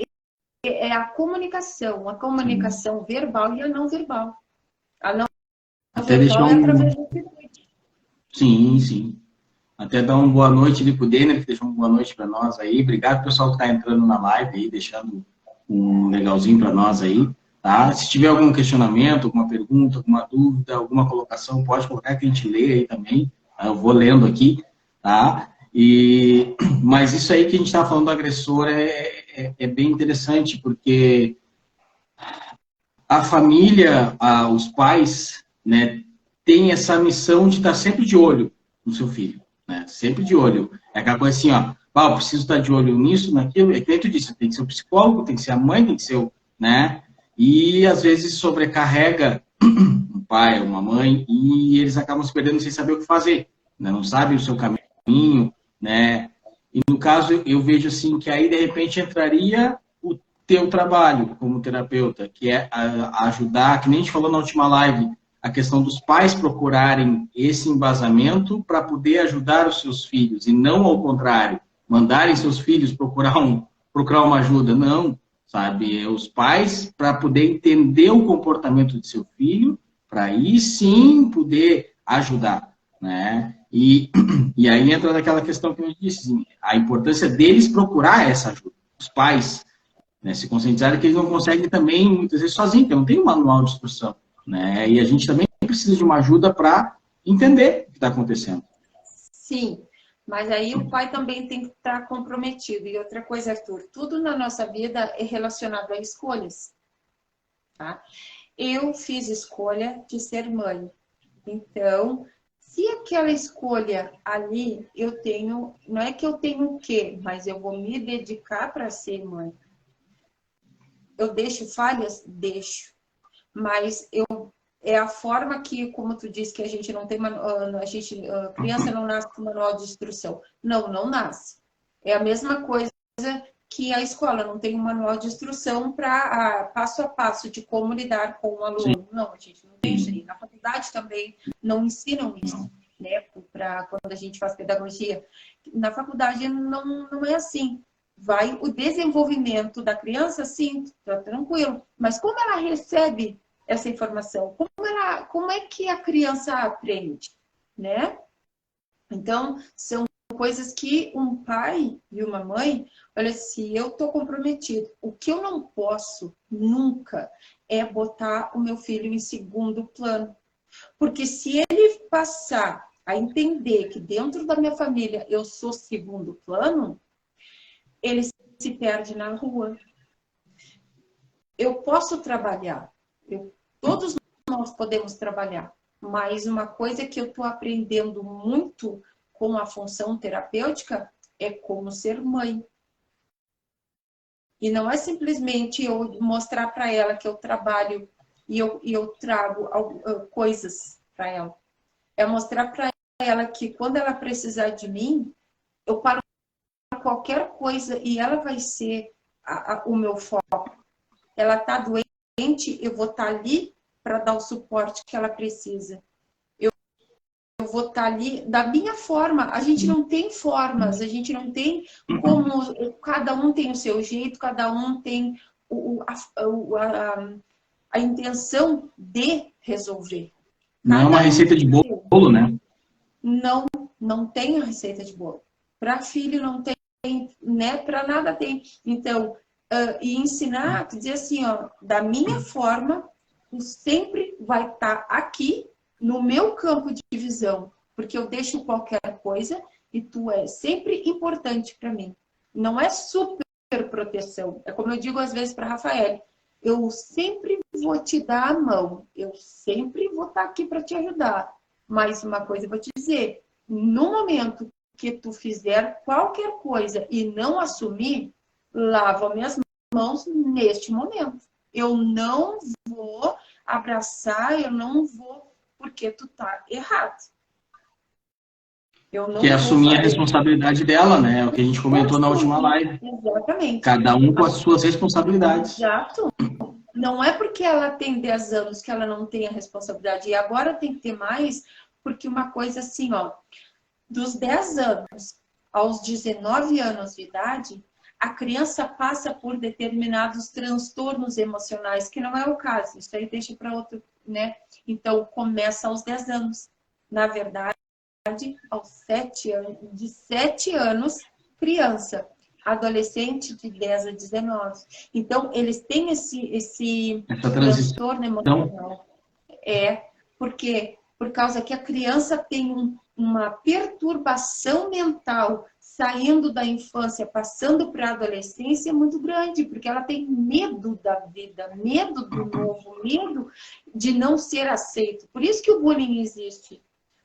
é a comunicação verbal e a não verbal. A não Até verbal deixar é através do atitude. Sim, sim. Até dar uma boa noite ali pro Denner, que deixou uma boa noite para nós aí. Obrigado, pessoal, que está entrando na live aí, deixando um legalzinho para nós aí, tá? Se tiver algum questionamento, alguma pergunta, alguma dúvida, alguma colocação, pode colocar que a gente lê aí também. Tá? Eu vou lendo aqui, tá? Mas isso aí que a gente estava falando do agressor é bem interessante, porque a família, os pais, né, têm essa missão de estar sempre de olho no seu filho, né? Sempre de olho. É aquela coisa assim, ó, eu preciso estar de olho nisso, naquilo. É que nem tu disse, tem que ser o psicólogo, tem que ser a mãe, tem que ser o, né? E às vezes sobrecarrega um pai, uma mãe, e eles acabam se perdendo sem saber o que fazer, né? Não sabem o seu caminho, né? E no caso, eu vejo assim que aí de repente entraria o teu trabalho como terapeuta, que é ajudar, que nem a gente falou na última live, a questão dos pais procurarem esse embasamento para poder ajudar os seus filhos, e não ao contrário, mandarem seus filhos procurar uma ajuda. Não, sabe? Os pais para poder entender o comportamento de seu filho, para aí sim poder ajudar, né? E aí entra naquela questão que eu disse, assim, a importância deles procurar essa ajuda. Os pais, né, se conscientizarem que eles não conseguem também, muitas vezes, sozinhos, porque não tem um manual de instrução, né? E a gente também precisa de uma ajuda para entender o que está acontecendo. Sim, mas aí o pai também tem que estar comprometido. E outra coisa, Arthur, tudo na nossa vida é relacionado a escolhas, tá? Eu fiz escolha de ser mãe. Então, se aquela escolha ali, eu tenho, não é que eu tenho o quê, mas eu vou me dedicar para ser mãe. Eu deixo falhas? Deixo. Mas é a forma que, como tu disse, que a gente não tem, a criança não nasce com manual de instrução. Não, não nasce. É a mesma coisa que a escola não tem um manual de instrução para passo a passo de como lidar com o aluno. Sim. Não, a gente não tem isso aí. Na faculdade também não ensinam isso, né? Para quando a gente faz pedagogia. Na faculdade não é assim. Vai o desenvolvimento da criança, sim, tá tranquilo. Mas como ela recebe essa informação? Como é que a criança aprende, né? Então, são coisas que um pai e uma mãe, olha, se eu estou comprometido, o que eu não posso nunca é botar o meu filho em segundo plano. Porque se ele passar a entender que dentro da minha família eu sou segundo plano, ele se perde na rua. Eu posso trabalhar, todos nós podemos trabalhar, mas uma coisa que eu estou aprendendo muito com a função terapêutica é como ser mãe. E não é simplesmente eu mostrar para ela que eu trabalho e eu trago coisas para ela. É mostrar para ela que quando ela precisar de mim, eu paro qualquer coisa e ela vai ser o meu foco. Ela está doente, eu vou estar ali para dar o suporte que ela precisa. Eu vou estar ali da minha forma. A gente não tem formas, a gente não tem como. Cada um tem o seu jeito, cada um tem a intenção de resolver. Não é uma receita de bolo, né? Não tem a receita de bolo. Para filho não tem, né? Para nada tem. Então, e ensinar, dizer assim, ó, da minha forma, tu sempre vai estar aqui no meu campo de visão, porque eu deixo qualquer coisa e tu é sempre importante para mim. Não é super proteção. É como eu digo às vezes para Rafael, eu sempre vou te dar a mão, eu sempre vou estar aqui para te ajudar. Mas uma coisa eu vou te dizer, no momento que tu fizer qualquer coisa e não assumir, lava minhas mãos neste momento. Eu não vou abraçar, eu não vou, porque tu tá errado. Eu não Que é vou assumir a fazer. responsabilidade dela, né? É o que a gente comentou na última live. Exatamente. Cada um com as suas responsabilidades. Exato. Não é porque ela tem 10 anos que ela não tem a responsabilidade. E agora tem que ter mais, porque uma coisa assim, ó, dos 10 anos aos 19 anos de idade, a criança passa por determinados transtornos emocionais, que não é o caso, isso aí deixa para outro, né? Então, começa aos 10 anos. Na verdade, aos 7 anos, de 7 anos, criança. Adolescente de 10 a 19. Então, eles têm esse Essa transição. transtorno emocional. Porque por causa que a criança tem uma perturbação mental saindo da infância, passando para a adolescência, é muito grande, porque ela tem medo da vida, medo do novo, medo de não ser aceito. Por isso que o bullying existe.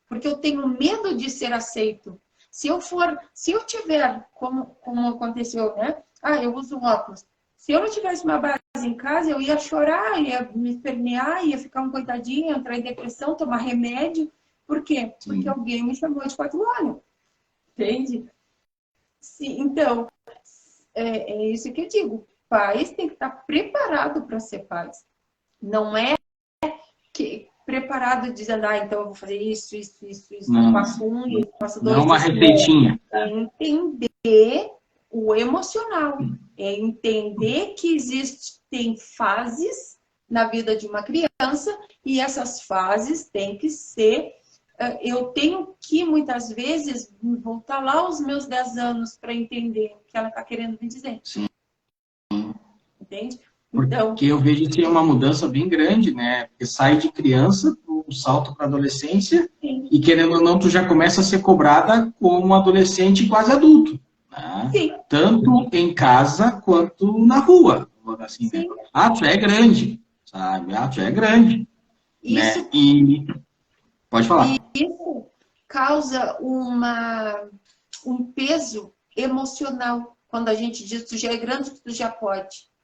Porque eu tenho medo de ser aceito. Se eu tiver, como aconteceu, né? Ah, eu uso óculos. Se eu não tivesse uma base em casa, eu ia chorar, ia me espernear, ia ficar um coitadinho, entrar em depressão, tomar remédio. Por quê? Sim. Porque alguém me chamou de 4 anos. Entende? Sim, então, é isso que eu digo. Pais têm que estar preparados para ser pais. Não é que preparado dizendo, então eu vou fazer isso. Não, passo um, passo dois. Não uma receitinha. É entender o emocional. É entender que existem fases na vida de uma criança e essas fases têm que ser... Eu tenho que, muitas vezes, voltar lá aos meus 10 anos para entender o que ela está querendo me dizer. Sim. Entende? Então, porque eu vejo que tem uma mudança bem grande, né? Porque sai de criança, o salto para adolescência, sim, e querendo ou não, tu já começa a ser cobrada como adolescente quase adulto. Né? Sim. Tanto em casa quanto na rua. Assim, né? Ah, tu é grande, sabe? Ah, tu é grande. Isso, né? E pode falar. Isso causa um peso emocional. Quando a gente diz que tu já é grande, tu já pode.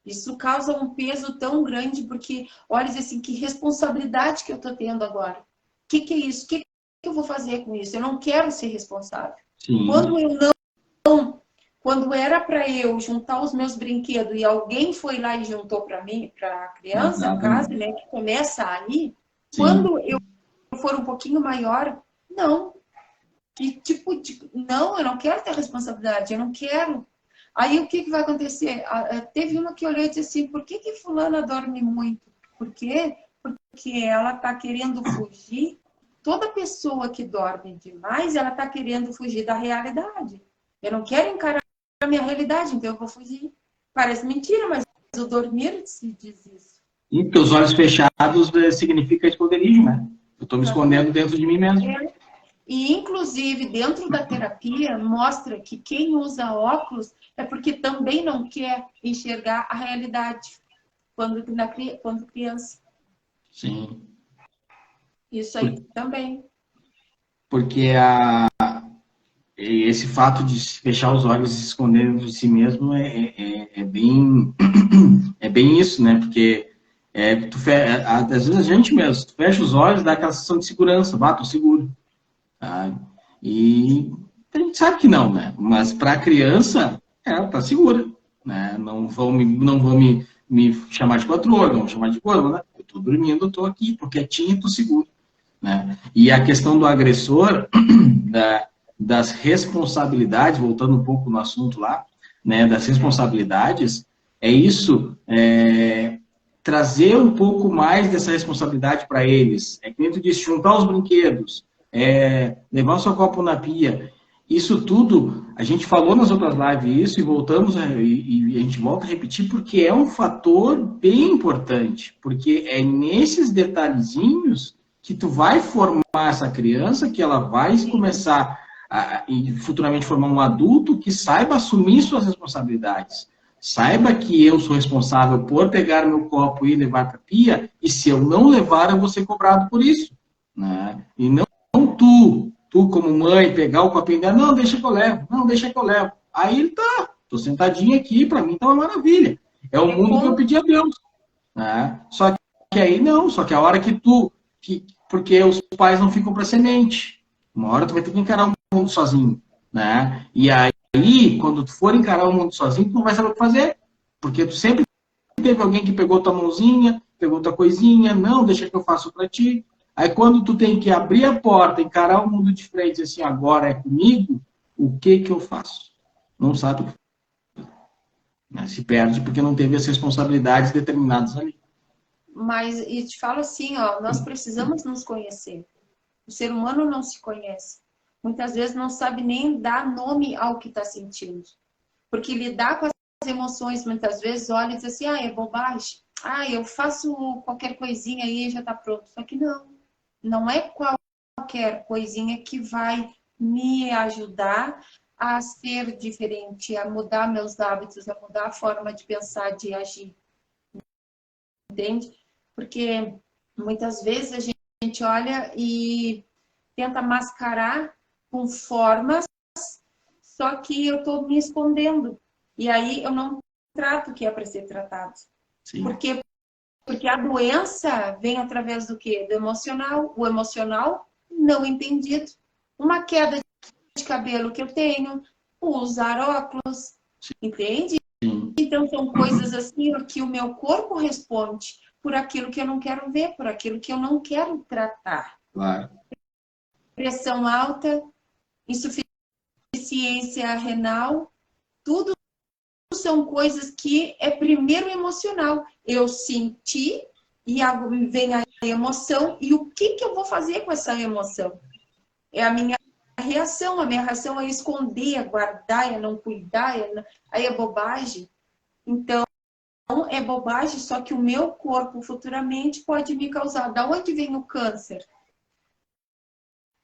Isso causa um peso tão grande, porque, olha assim, que responsabilidade que eu estou tendo agora. O que é isso? O que eu vou fazer com isso? Eu não quero ser responsável. Sim. Quando era para eu juntar os meus brinquedos e alguém foi lá e juntou para mim, para a criança, no caso, né, que começa ali, sim, quando eu for um pouquinho maior, não. Que tipo de... Não, eu não quero ter responsabilidade, eu não quero. Aí o que vai acontecer? Teve uma que olhou e disse assim, por que fulana dorme muito? Por quê? Porque ela está querendo fugir. Toda pessoa que dorme demais, ela está querendo fugir da realidade. Eu não quero encarar a minha realidade, então eu vou fugir. Parece mentira, mas o dormir se diz isso. E porque os olhos fechados significa esconderijo, né? Eu estou me escondendo dentro de mim mesmo. E, inclusive, dentro da terapia, mostra que quem usa óculos é porque também não quer enxergar a realidade quando criança. Sim. Isso aí também. Porque esse fato de fechar os olhos e se esconder dentro de si mesmo é bem isso, né? Porque às vezes a gente mesmo, tu fecha os olhos, dá aquela sensação de segurança, tô seguro. Tá? E a gente sabe que não, né? Mas para a criança, ela tá segura, né? Não vão me chamar de 4 horas, não vão chamar de gordo, né? Eu tô dormindo, eu tô aqui, tô quietinho, tô seguro, né? E a questão do agressor, das responsabilidades, voltando um pouco no assunto lá, né? Das responsabilidades, é isso, trazer um pouco mais dessa responsabilidade para eles. É que nem tu disse, juntar os brinquedos, levar o seu copo na pia. Isso tudo, a gente falou nas outras lives isso e voltamos, e a gente volta a repetir, porque é um fator bem importante. Porque é nesses detalhezinhos que tu vai formar essa criança, que ela vai começar e futuramente formar um adulto que saiba assumir suas responsabilidades. Saiba que eu sou responsável por pegar meu copo e levar para a pia, e se eu não levar, eu vou ser cobrado por isso. Né? E não tu como mãe, pegar o copinho dela, não, deixa que eu levo, não, deixa que eu levo. Aí ele tá, tô sentadinho aqui, para mim tá uma maravilha. É o mundo que eu pedi a Deus. Né? Só que aí não, só que a hora que porque os pais não ficam para semente. Uma hora tu vai ter que encarar o mundo sozinho, né? E aí, quando tu for encarar o mundo sozinho, tu não vai saber o que fazer. Porque tu sempre teve alguém que pegou tua mãozinha, pegou tua coisinha, não, deixa que eu faço para ti. Aí quando tu tem que abrir a porta, encarar o mundo de frente, assim, agora é comigo, o que que eu faço? Não sabe o que, né? Se perde porque não teve as responsabilidades determinadas ali. Mas, e te falo assim, ó, nós precisamos nos conhecer. O ser humano não se conhece. Muitas vezes não sabe nem dar nome ao que está sentindo. Porque lidar com as emoções, muitas vezes, olha e diz assim, ah, é bobagem. Ah, eu faço qualquer coisinha aí e já está pronto. Só que não. Não é qualquer coisinha que vai me ajudar a ser diferente, a mudar meus hábitos, a mudar a forma de pensar, de agir. Entende? Porque muitas vezes a gente olha e tenta mascarar com formas, só que eu estou me escondendo. E aí eu não trato o que é para ser tratado. Sim. Porque a doença vem através do quê? Do emocional. O emocional não entendido. Uma queda de cabelo que eu tenho, usar óculos, entende? Sim. Então são coisas assim que o meu corpo responde por aquilo que eu não quero ver, por aquilo que eu não quero tratar. Claro. Pressão alta, insuficiência renal, tudo são coisas que é primeiro emocional. Eu senti e vem a emoção e o que eu vou fazer com essa emoção? É a minha reação. A minha reação é esconder, é guardar, é não cuidar, aí é bobagem. Então, é bobagem, só que o meu corpo futuramente pode me causar. Da onde vem o câncer?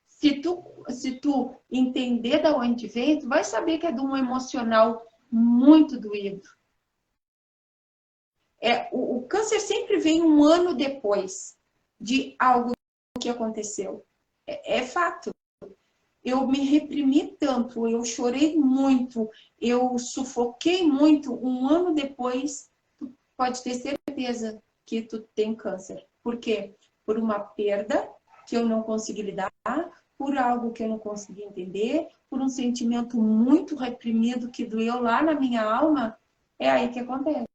Se tu entender da onde vem, tu vai saber que é de um emocional muito doído. O câncer sempre vem um ano depois de algo que aconteceu. É fato. Eu me reprimi tanto, eu chorei muito, eu sufoquei muito. Um ano depois, tu pode ter certeza que tu tem câncer. Por quê? Por uma perda que eu não consegui lidar, por algo que eu não consegui entender, por um sentimento muito reprimido que doeu lá na minha alma. É aí que acontece.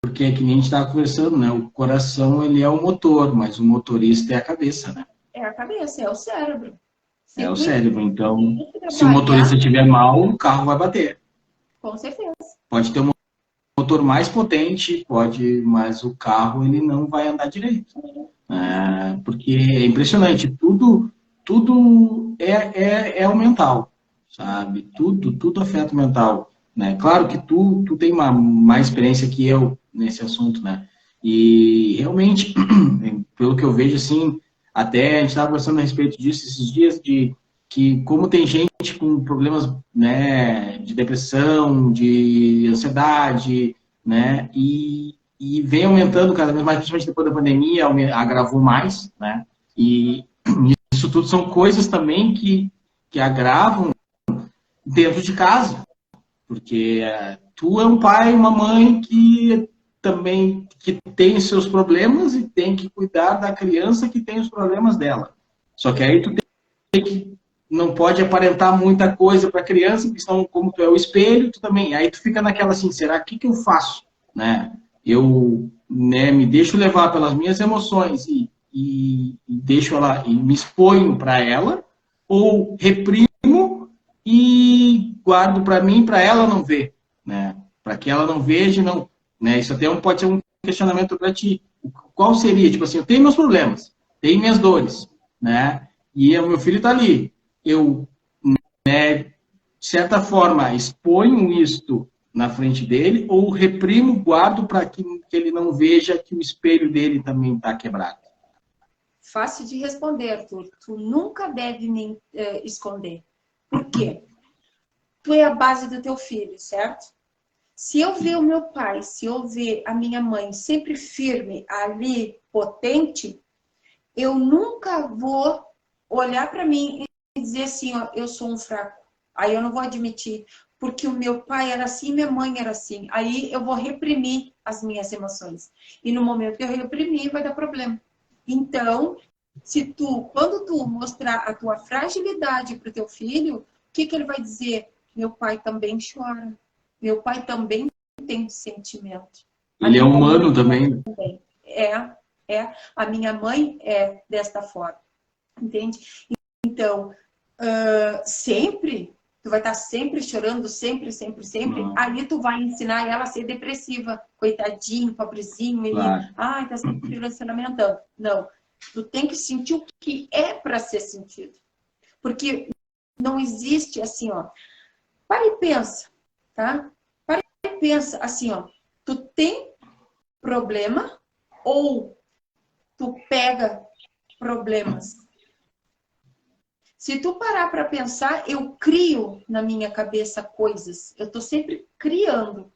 Porque é que nem a gente estava conversando, né? O coração, ele é o motor, mas o motorista é a cabeça, né? É a cabeça, é o cérebro. É o cérebro. Então, se o Trabalhar, motorista estiver mal, o carro vai bater. com certeza. Pode ter um motor mais potente, pode, mas o carro ele não vai andar direito. Porque é impressionante, tudo é o mental, sabe? Tudo afeta o mental, né? Claro que tu tem mais experiência que eu nesse assunto, né? E realmente, pelo que eu vejo, assim, até a gente estava conversando a respeito disso esses dias, de que como tem gente com problemas, né, de depressão, de ansiedade, né? E vem aumentando cada vez mais, principalmente depois da pandemia, agravou mais, né? E isso tudo são coisas também que agravam dentro de casa, porque tu é um pai, uma mãe que também que tem seus problemas e tem que cuidar da criança que tem os problemas dela. Só que aí tu tem que não pode aparentar muita coisa para a criança, porque senão, como tu é o espelho, tu também. Aí tu fica naquela assim, será que eu faço, né? Eu, né, me deixo levar pelas minhas emoções e deixo ela e me exponho para ela, ou reprimo e guardo para mim, para ela não ver, né? Para que ela não veja, não, né? Isso até pode ser um questionamento para ti. Qual seria, tipo assim, eu tenho meus problemas, tenho minhas dores, né? E o meu filho está ali. Eu, né, de certa forma, exponho isto na frente dele ou reprimo, guardo para que ele não veja que o espelho dele também está quebrado? Fácil de responder, Arthur. Tu nunca deve me esconder. Por quê? Tu é a base do teu filho, certo? Se eu ver o meu pai, se eu ver a minha mãe sempre firme ali, potente, eu nunca vou olhar para mim e dizer assim, ó, eu sou um fraco. Aí eu não vou admitir, porque o meu pai era assim, minha mãe era assim. Aí eu vou reprimir as minhas emoções. E no momento que eu reprimir, vai dar problema. Então, Quando tu mostrar a tua fragilidade para o teu filho, o que ele vai dizer? Meu pai também chora. Meu pai também tem sentimento. Ele é humano também. A minha mãe é desta forma. Entende? Então, sempre, tu vai estar sempre chorando, sempre. Aí tu vai ensinar ela a ser depressiva. Coitadinho, pobrezinho, ele, Claro. tá sempre se lamentando. Não. Tu tem que sentir o que é para ser sentido. Porque não existe assim, ó. Para e pensa, tá? Para e pensa assim, ó. Tu tem problema ou tu pega problemas? Se tu parar para pensar, eu crio na minha cabeça coisas. Eu estou sempre criando.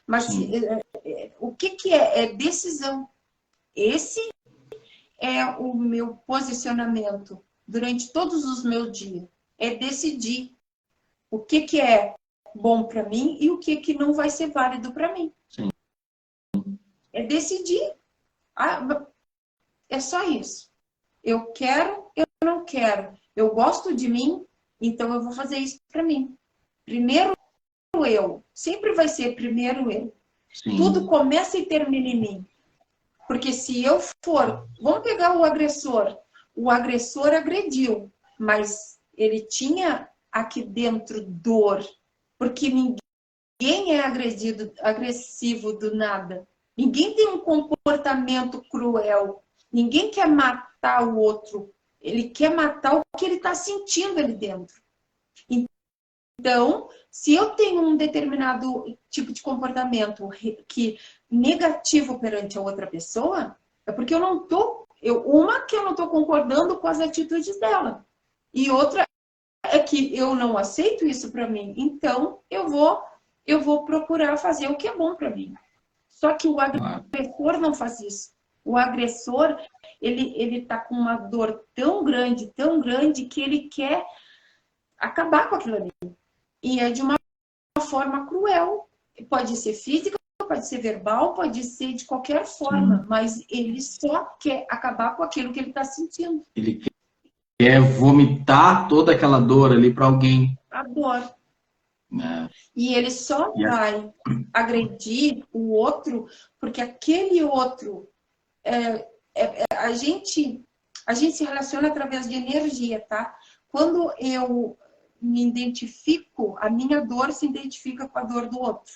Mas o que é? É decisão. Esse é o meu posicionamento durante todos os meus dias. É decidir o que é bom para mim e o que não vai ser válido para mim. Sim. É decidir. É só isso. Eu quero, eu não quero. Eu gosto de mim, então eu vou fazer isso para mim. Primeiro eu. Sempre vai ser primeiro eu. Sim. Tudo começa e termina em mim. Porque se eu for... Vamos pegar o agressor. O agressor agrediu, mas ele tinha aqui dentro dor. Porque ninguém é agressivo do nada. Ninguém tem um comportamento cruel. Ninguém quer matar o outro. Ele quer matar o que ele está sentindo ali dentro. Então, se eu tenho um determinado tipo de comportamento negativo perante a outra pessoa, é porque eu não estou... Uma que eu não estou concordando com as atitudes dela. E outra é que eu não aceito isso para mim. Então, eu vou procurar fazer o que é bom para mim. Só que o agressor não faz isso. O agressor, ele tá com uma dor tão grande, que ele quer acabar com aquilo ali. E é de uma forma cruel. Pode ser física, pode ser verbal, pode ser de qualquer forma. Mas ele só quer acabar com aquilo que ele está sentindo. Ele quer vomitar toda aquela dor ali para alguém. A dor. E ele só vai agredir o outro porque aquele outro... a gente se relaciona através de energia, tá? Quando eu me identifico, a minha dor se identifica com a dor do outro.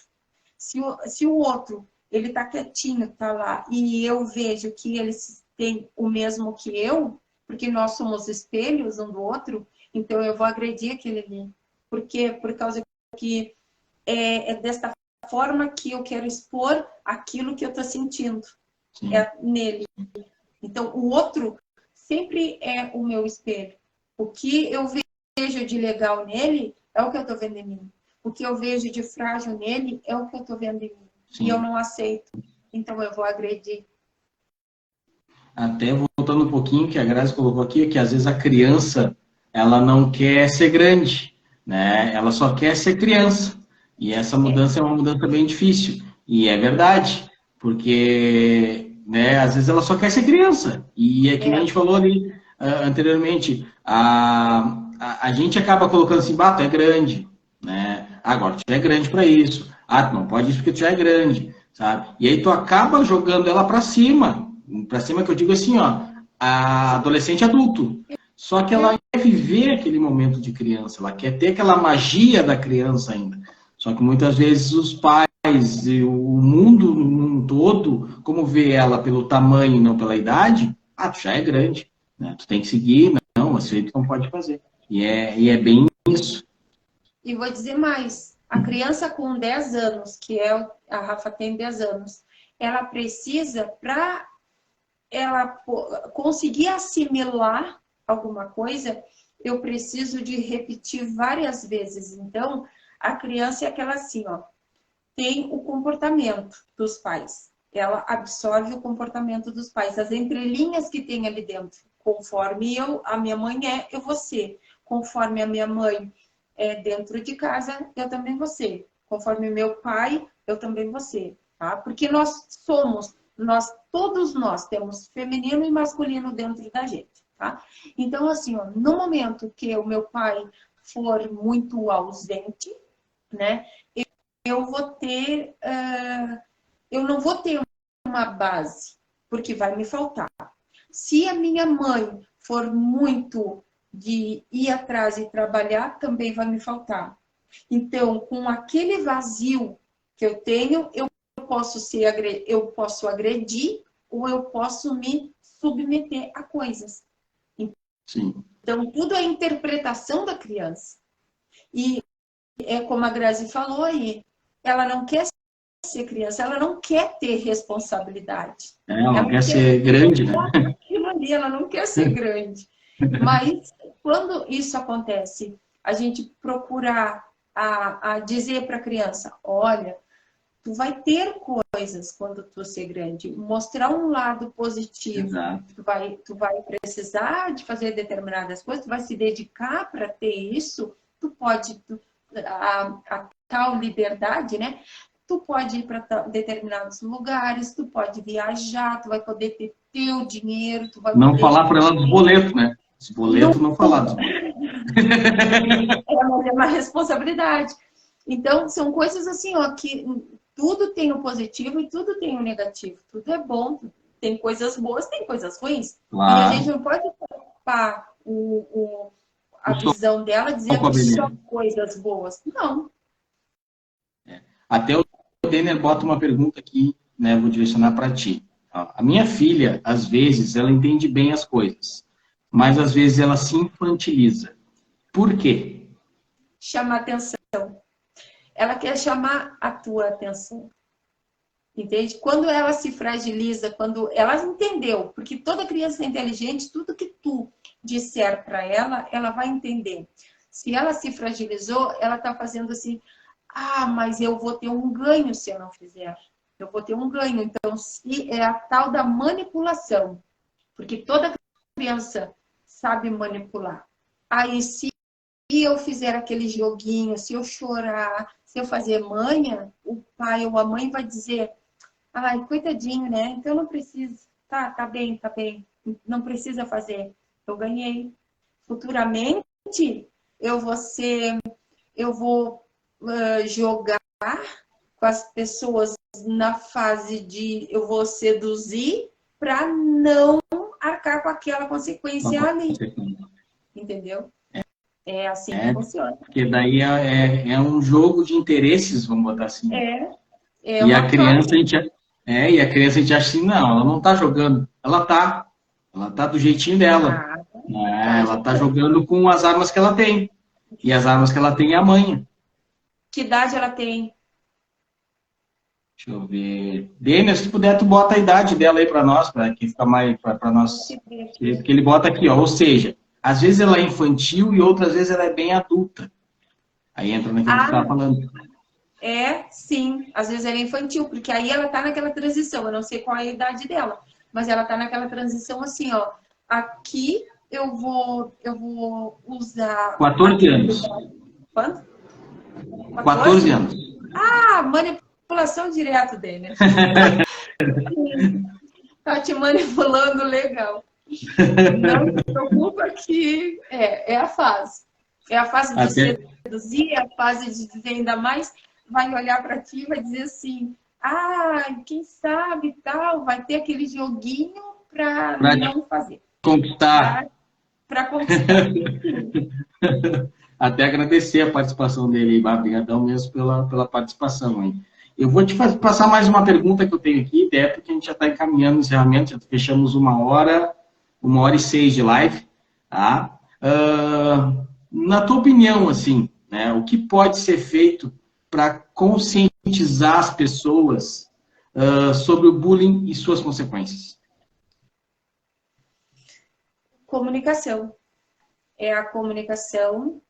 Se o outro, ele tá quietinho, tá lá, e eu vejo que ele tem o mesmo que eu, porque nós somos espelhos um do outro, então eu vou agredir aquele ali. Porque por causa que é desta forma que eu quero expor aquilo que eu tô sentindo. É nele. Então, o outro sempre é o meu espelho. O que eu vejo de legal nele é o que eu estou vendo em mim. O que eu vejo de frágil nele é o que eu estou vendo em mim. Sim. E eu não aceito. Então, eu vou agredir. Até voltando um pouquinho, que a Grazi colocou aqui, que às vezes a criança, ela não quer ser grande, né? Ela só quer ser criança. E essa mudança é uma mudança bem difícil. E é verdade, porque... né? Às vezes ela só quer ser criança. E é que nem a gente falou ali anteriormente, a gente acaba colocando assim, tu é grande, né? Agora tu já é grande para isso. Tu não pode isso porque tu já é grande, sabe? E aí tu acaba jogando ela para cima que eu digo assim, ó, a adolescente adulto. Só que ela quer viver aquele momento de criança, ela quer ter aquela magia da criança ainda. Só que muitas vezes os pais e o mundo num todo, como vê ela pelo tamanho e não pela idade, tu já é grande, né? Tu tem que seguir, não, assim tu não pode fazer. E é bem isso. E vou dizer mais, a criança com 10 anos, que a Rafa tem 10 anos, ela precisa, para ela conseguir assimilar alguma coisa, eu preciso de repetir várias vezes. Então, a criança é aquela assim, ó, tem o comportamento dos pais. Ela absorve o comportamento dos pais. As entrelinhas que tem ali dentro. Conforme a minha mãe eu vou ser. Conforme a minha mãe é dentro de casa, eu também vou ser. Conforme meu pai, eu também vou ser. Tá? Porque todos nós temos feminino e masculino dentro da gente. tá? Então, assim, ó, no momento que o meu pai for muito ausente, né, eu vou ter, eu não vou ter uma base, porque vai me faltar. Se a minha mãe for muito de ir atrás e trabalhar, também vai me faltar. Então, com aquele vazio que eu tenho, eu posso agredir ou eu posso me submeter a coisas. Sim. Então, tudo é interpretação da criança. E é como a Grazi falou aí, ela não quer ser criança, ela não quer ter responsabilidade. Ela não Ela quer quer ser grande, né? aquilo ali, ela não quer ser grande. Mas quando isso acontece, a gente procurar a dizer para a criança, olha, tu vai ter coisas quando tu ser grande, mostrar um lado positivo. Exato. Tu vai precisar de fazer determinadas coisas, tu vai se dedicar para ter isso, tu pode, a tal liberdade, né? Tu pode ir para determinados lugares, tu pode viajar, tu vai poder ter teu dinheiro, tu vai Não poder... falar para ela dos boletos, né? Os boletos não falar dos boletos. É uma responsabilidade. Então, são coisas assim, ó, que tudo tem o positivo e tudo tem o negativo. Tudo é bom, tem coisas boas, tem coisas ruins. Claro. E a gente não pode ocupar a visão dela dizendo só coisas boas. Não. Até o Denner bota uma pergunta aqui, né? Vou direcionar para ti. A minha filha, às vezes, ela entende bem as coisas, mas às vezes ela se infantiliza. Por quê? Chamar atenção. Ela quer chamar a tua atenção. Entende? Quando ela se fragiliza, quando ela entendeu, porque toda criança é inteligente, tudo que tu disser para ela, ela vai entender. Se ela se fragilizou, ela está fazendo assim, ah, mas eu vou ter um ganho se eu não fizer. Eu vou ter um ganho. Então, se é a tal da manipulação, porque toda criança sabe manipular. Aí, se eu fizer aquele joguinho, se eu chorar, se eu fazer manha, o pai ou a mãe vai dizer, ai, coitadinho, né? Então não precisa. Tá bem, tá bem. Não precisa fazer. Eu ganhei. Futuramente, eu vou jogar com as pessoas na fase de eu vou seduzir para não arcar com aquela consequência ali. Entendeu? É assim que funciona. Porque daí é um jogo de interesses, vamos botar assim. E a criança, a criança a gente acha assim, não, ela não está jogando. Ela tá do jeitinho dela. Ela está jogando com as armas que ela tem. E as armas que ela tem é a manha. Que idade ela tem? Deixa eu ver. Denis, se puder, tu bota a idade dela aí para nós, para que fica mais para nós. Porque ele bota aqui, ó. Ou seja, às vezes ela é infantil e outras vezes ela é bem adulta. Aí entra naquilo que tu estava falando. Sim. Às vezes ela é infantil, porque aí ela tá naquela transição. Eu não sei qual é a idade dela, mas ela tá naquela transição assim, ó. Aqui eu vou usar... 14 anos. Quanto? 14 anos. Ah, manipulação direto dele. Tá te manipulando legal. Não se preocupa que é a fase. É a fase de seduzir, é a fase de dizer ainda mais, vai olhar para ti e vai dizer assim, quem sabe tal, vai ter aquele joguinho para não fazer. Conquistar. Para conquistar. Até agradecer a participação dele, obrigadão mesmo pela participação aí. Eu vou te passar mais uma pergunta que eu tenho aqui, até porque a gente já está encaminhando os encerramento, já fechamos 1h06 de live, tá? Na tua opinião, assim, né, o que pode ser feito para conscientizar as pessoas sobre o bullying e suas consequências? Comunicação. É a comunicação,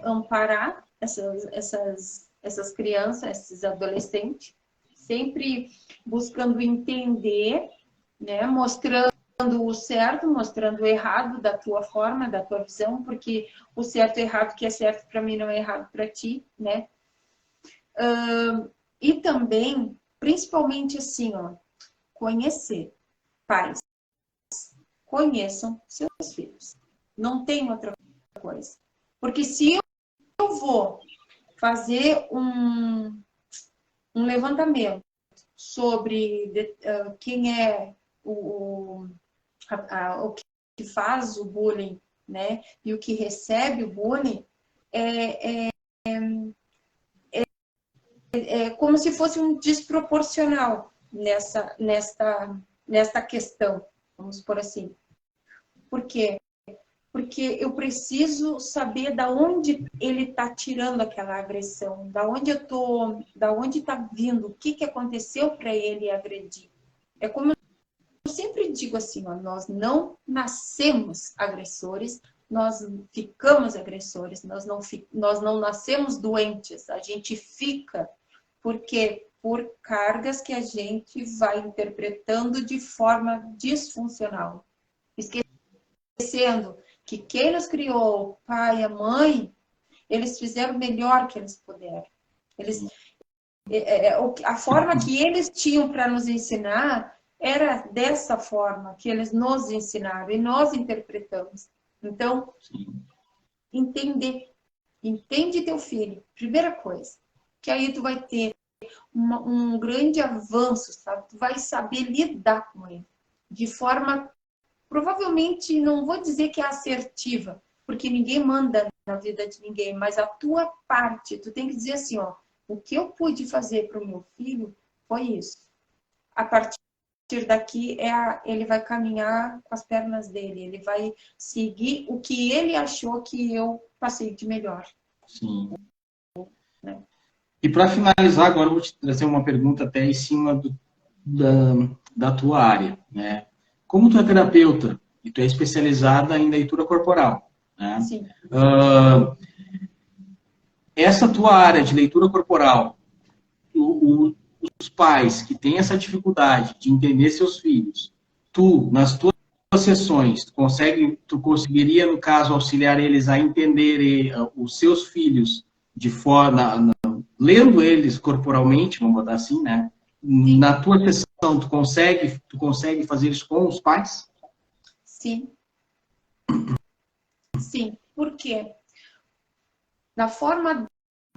amparar essas crianças, esses adolescentes, sempre buscando entender, né, mostrando o certo, mostrando o errado da tua forma, da tua visão, porque o certo e errado que é certo para mim não é errado para ti, né? E também, principalmente assim, ó, conhecer pais. conheçam seus filhos. Não tem outra coisa. Porque se eu vou fazer um levantamento sobre quem é o que faz o bullying, né, e o que recebe o bullying, é como se fosse um desproporcional nesta questão, vamos por assim. Por quê? Porque eu preciso saber da onde ele está tirando aquela agressão, da onde está vindo, o que aconteceu para ele agredir. É como eu sempre digo assim, ó, nós não nascemos agressores, nós ficamos agressores, nós não nascemos doentes, a gente fica, porque por cargas que a gente vai interpretando de forma disfuncional. Esquecendo que quem nos criou, o pai e a mãe, eles fizeram o melhor que eles puderam. A forma que eles tinham para nos ensinar era dessa forma que eles nos ensinaram e nós interpretamos. Então, entende teu filho, primeira coisa, que aí tu vai ter um grande avanço, sabe? Tu vai saber lidar com ele de forma, provavelmente, não vou dizer que é assertiva, porque ninguém manda na vida de ninguém, mas a tua parte, tu tem que dizer assim, ó, o que eu pude fazer para o meu filho foi isso. A partir daqui, ele vai caminhar com as pernas dele, ele vai seguir o que ele achou que eu passei de melhor. Sim. Né? E para finalizar, agora eu vou te trazer uma pergunta até em cima da tua área, né? Como tu é terapeuta e tu é especializada em leitura corporal, né? Sim. Essa tua área de leitura corporal, os pais que têm essa dificuldade de entender seus filhos, tu, nas tuas sessões, tu conseguiria, no caso, auxiliar eles a entenderem os seus filhos de forma, lendo eles corporalmente, vamos botar assim, né? Sim. Na tua sessão, tu consegue fazer isso com os pais? Sim. Sim. Por quê? Na forma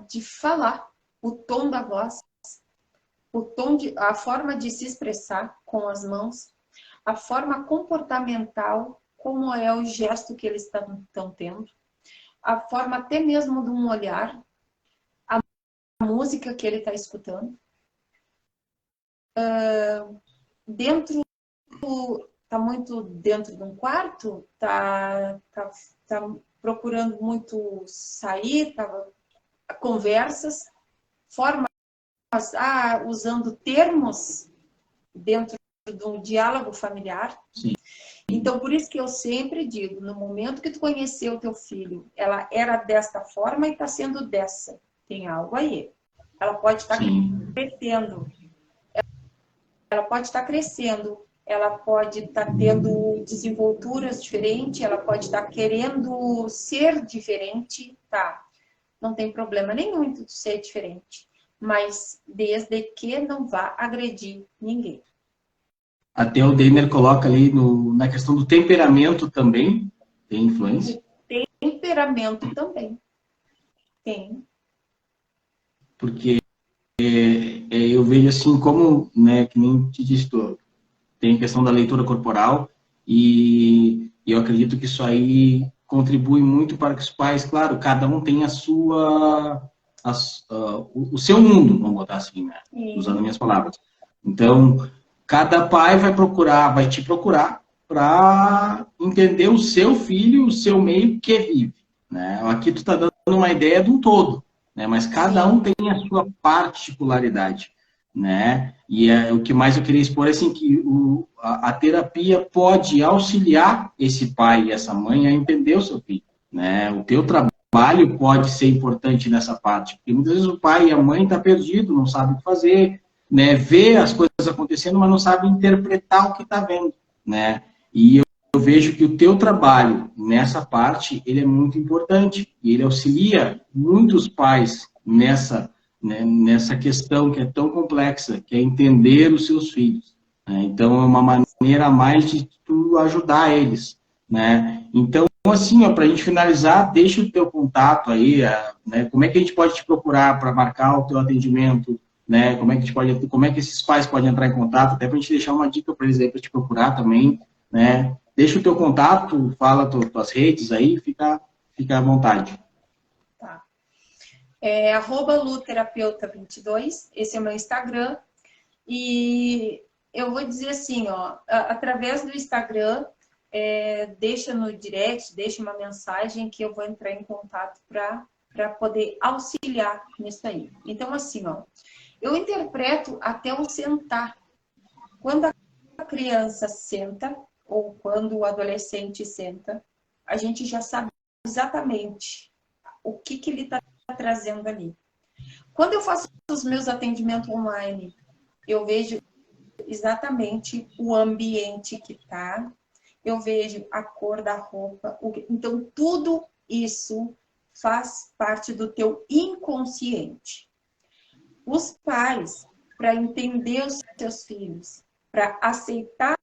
de falar, o tom da voz, a forma de se expressar com as mãos, a forma comportamental, como é o gesto que eles estão tendo, a forma até mesmo de um olhar, a música que ele está escutando. Está muito dentro de um quarto, está procurando muito sair, conversas, formas, usando termos dentro de um diálogo familiar. Sim. Então, por isso que eu sempre digo, no momento que tu conheceu o teu filho, ela era desta forma e está sendo dessa. Tem algo aí. Ela pode estar crescendo. Ela pode estar crescendo. Ela pode estar tendo desenvolturas diferentes. Ela pode estar querendo ser diferente. Tá. Não tem problema nenhum em tu ser diferente. Mas desde que não vá agredir ninguém. Até o Deiner coloca ali na questão do temperamento também, tem influência? O temperamento também. Tem. Porque eu vejo assim como, né, que nem te disse, tem a questão da leitura corporal e eu acredito que isso aí contribui muito para que os pais, claro, cada um tem o seu mundo, vamos botar assim, né, usando minhas palavras. Então, cada pai vai te procurar para entender o seu filho, o seu meio que vive, né? Aqui tu está dando uma ideia de um todo, né? Mas cada um tem a sua particularidade, né? E o que mais eu queria expor é assim, que a terapia pode auxiliar esse pai e essa mãe a entender o seu filho, né? O teu trabalho pode ser importante nessa parte, porque muitas vezes o pai e a mãe estão perdidos, não sabem o que fazer, né? Vê as coisas acontecendo, mas não sabe interpretar o que está vendo, né? E eu vejo que o teu trabalho nessa parte, ele é muito importante e ele auxilia muitos pais nessa questão que é tão complexa, que é entender os seus filhos, né? Então, é uma maneira a mais de tu ajudar eles, né? Então, assim, para a gente finalizar, deixa o teu contato aí, né? Como é que a gente pode te procurar para marcar o teu atendimento, né? Como é que esses pais podem entrar em contato, até para a gente deixar uma dica para eles aí para te procurar também, né? Deixa o teu contato, fala tuas redes aí, fica à vontade. Tá. @luterapeuta22, esse é o meu Instagram. E eu vou dizer assim, ó, através do Instagram, deixa no direct, deixa uma mensagem que eu vou entrar em contato para poder auxiliar nisso aí. Então, assim, ó, eu interpreto até o sentar. Quando a criança senta, ou quando o adolescente senta, a gente já sabe exatamente o que ele está trazendo ali. Quando eu faço os meus atendimentos online, eu vejo exatamente o ambiente que está, eu vejo a cor da roupa. Então, tudo isso faz parte do teu inconsciente. Os pais, para entender os seus filhos, para aceitar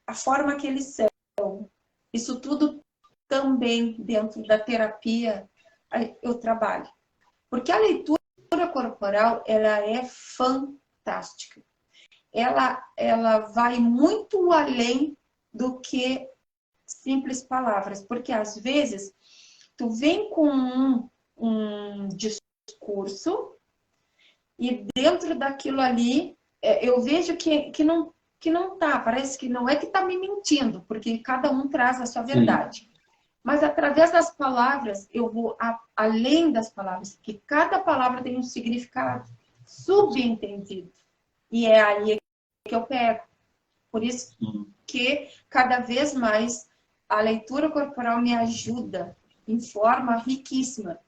a forma que eles são, isso tudo também dentro da terapia eu trabalho. Porque a leitura corporal, ela é fantástica. Ela vai muito além do que simples palavras. Porque, às vezes, tu vem com um discurso e dentro daquilo ali, eu vejo que não tá. Parece que não é que tá me mentindo, porque cada um traz a sua verdade. Sim. Mas, através das palavras, eu vou além das palavras, porque cada palavra tem um significado subentendido. E é aí que eu pego. Por isso que, cada vez mais, a leitura corporal me ajuda em forma riquíssima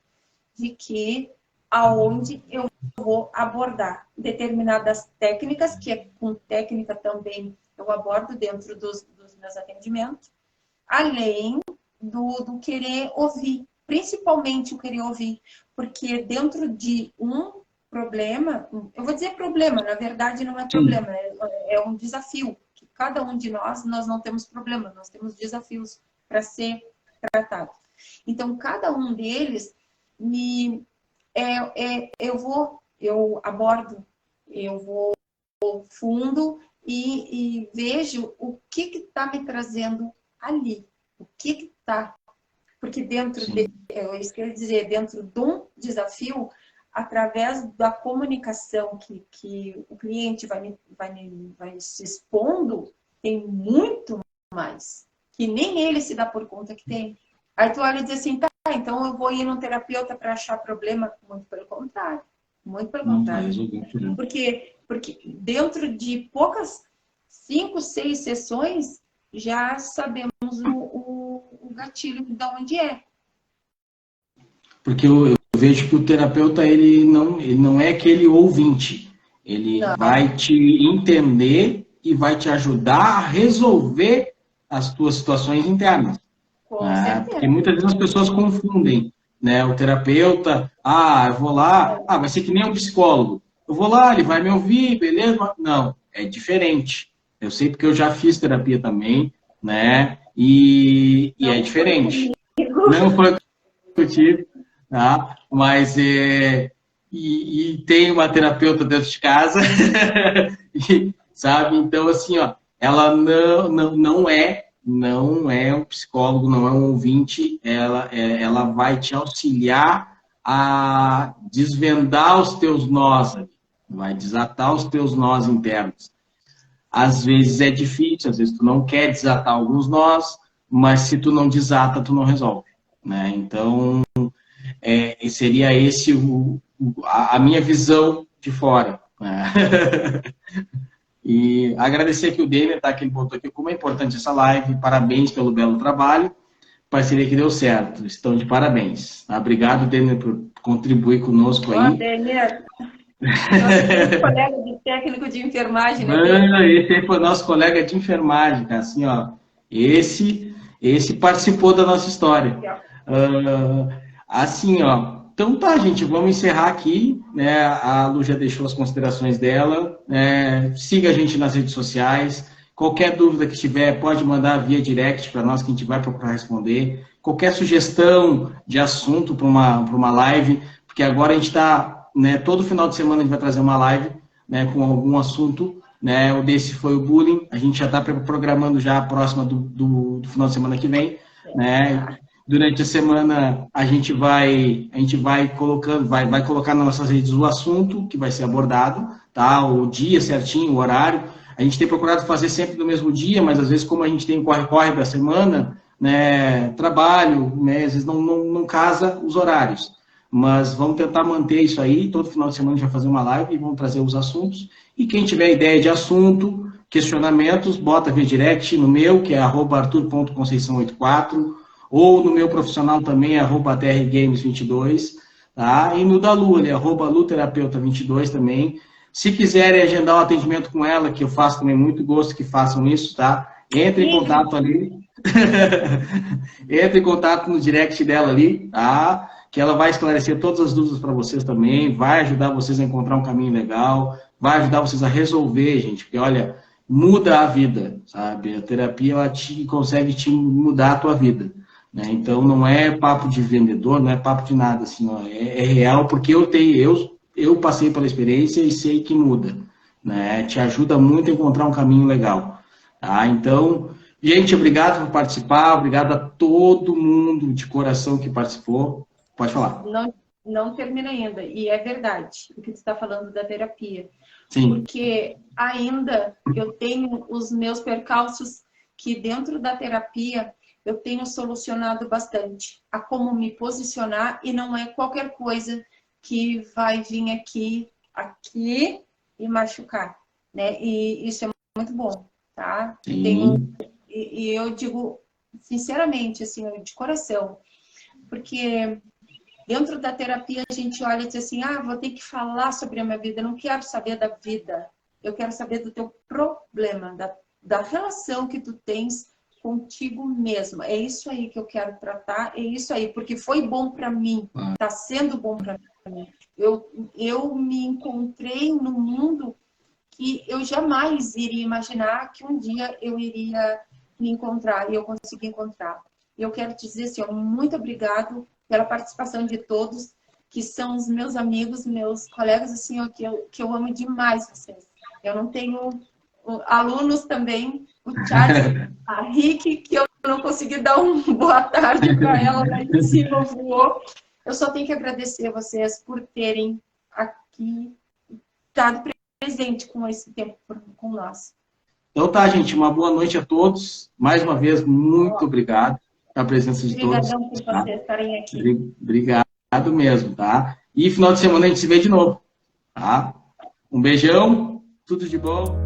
de que aonde eu vou abordar determinadas técnicas, que com técnica também eu abordo dentro dos meus atendimentos, além do querer ouvir, principalmente o querer ouvir, porque dentro de um problema, eu vou dizer problema, na verdade não é problema, é um desafio, que cada um de nós não temos problema, nós temos desafios para ser tratado. Então, cada um deles, eu abordo, eu vou fundo e vejo o que está me trazendo ali. O que está? Porque dentro isso quer dizer, dentro de um desafio, através da comunicação que o cliente vai se expondo, tem muito mais, que nem ele se dá por conta que tem. Aí tu olha e diz assim, tá, então eu vou ir num terapeuta para achar problema. Muito pelo contrário. Muito pelo contrário. Porque dentro de poucas 5, 6 sessões, já sabemos o gatilho de onde é. Porque eu vejo que o terapeuta, ele não é aquele ouvinte. Ele vai te entender e vai te ajudar a resolver as tuas situações internas. Porque muitas vezes as pessoas confundem, né? O terapeuta, eu vou lá, vai ser que nem um psicólogo. Eu vou lá, ele vai me ouvir, beleza? Não, é diferente. Eu sei porque eu já fiz terapia também, né? E é diferente. Não foi contigo, tá? Mas tem uma terapeuta dentro de casa, sabe? Então, assim, ó, ela não é um psicólogo, não é um ouvinte, ela vai te auxiliar a desvendar os teus nós, vai desatar os teus nós internos. Às vezes é difícil, às vezes tu não quer desatar alguns nós, mas se tu não desata, tu não resolve, né? Então, seria esse a minha visão de fora, né? E agradecer aqui o Demian, tá? Que ele botou aqui como é importante essa live. Parabéns pelo belo trabalho. Parceria que deu certo. Estão de parabéns. Obrigado, Demian, por contribuir conosco aí. Demian, nosso colega de técnico de enfermagem, né? Esse aí foi nosso colega de enfermagem, cara. Assim, ó, esse participou da nossa história. Assim, ó, Então tá, gente, vamos encerrar aqui, né? A Lu já deixou as considerações dela. Siga a gente nas redes sociais. Qualquer dúvida que tiver, pode mandar via direct para nós, que a gente vai procurar responder. Qualquer sugestão de assunto para uma live, porque agora a gente está, né, todo final de semana a gente vai trazer uma live, né, com algum assunto, né? O desse foi o bullying. A gente já está programando já a próxima do final de semana que vem, né? Durante a semana a gente vai colocando, vai colocar nas nossas redes o assunto que vai ser abordado, tá? O dia certinho, o horário. A gente tem procurado fazer sempre no mesmo dia, mas às vezes, como a gente tem corre-corre da semana, né, trabalho, né, às vezes não casa os horários. Mas vamos tentar manter isso aí. Todo final de semana a gente vai fazer uma live e vamos trazer os assuntos. E quem tiver ideia de assunto, questionamentos, bota via direct no meu, que é @artur.conceição84, ou no meu profissional também, @drgames22, tá? E no da Lu, ele é @luterapeuta22 também. Se quiserem agendar um atendimento com ela, que eu faço também muito gosto que façam isso, tá? Entre em contato ali. Entre em contato no direct dela ali, tá? Que ela vai esclarecer todas as dúvidas para vocês também, vai ajudar vocês a encontrar um caminho legal, vai ajudar vocês a resolver, gente, porque, olha, muda a vida, sabe? A terapia, ela consegue te mudar a tua vida, né? Então, não é papo de vendedor, não é papo de nada, assim, ó, é real, porque eu passei pela experiência e sei que muda, né? Te ajuda muito a encontrar um caminho legal, tá? Então, gente, obrigado por participar, obrigado a todo mundo de coração que participou. Pode falar. Não termina ainda, e é verdade o que você está falando da terapia. Sim. Porque ainda eu tenho os meus percalços que dentro da terapia eu tenho solucionado bastante a como me posicionar, e não é qualquer coisa que vai vir aqui e machucar, né? E isso é muito bom, tá? E eu digo sinceramente, assim, de coração, porque dentro da terapia a gente olha e diz assim, vou ter que falar sobre a minha vida, eu não quero saber da vida, eu quero saber do teu problema, da relação que tu tens contigo mesma. É isso aí que eu quero tratar, é isso aí, porque foi bom para mim, está sendo bom para mim. Eu me encontrei num mundo que eu jamais iria imaginar que um dia eu iria me encontrar, e eu consegui encontrar. E eu quero te dizer assim, muito obrigado pela participação de todos, que são os meus amigos, meus colegas, assim, que eu amo demais vocês. Eu não tenho alunos também, o Charles, a Rick, que eu não consegui dar uma boa tarde para ela, lá em cima voou. Eu só tenho que agradecer a vocês por terem aqui estado presente com esse tempo com nós. Então tá, gente, uma boa noite a todos. Mais uma vez, muito obrigado pela presença de todos. Obrigadão por vocês estarem aqui. Obrigado mesmo, tá? E final de semana a gente se vê de novo, tá? Um beijão, tudo de bom.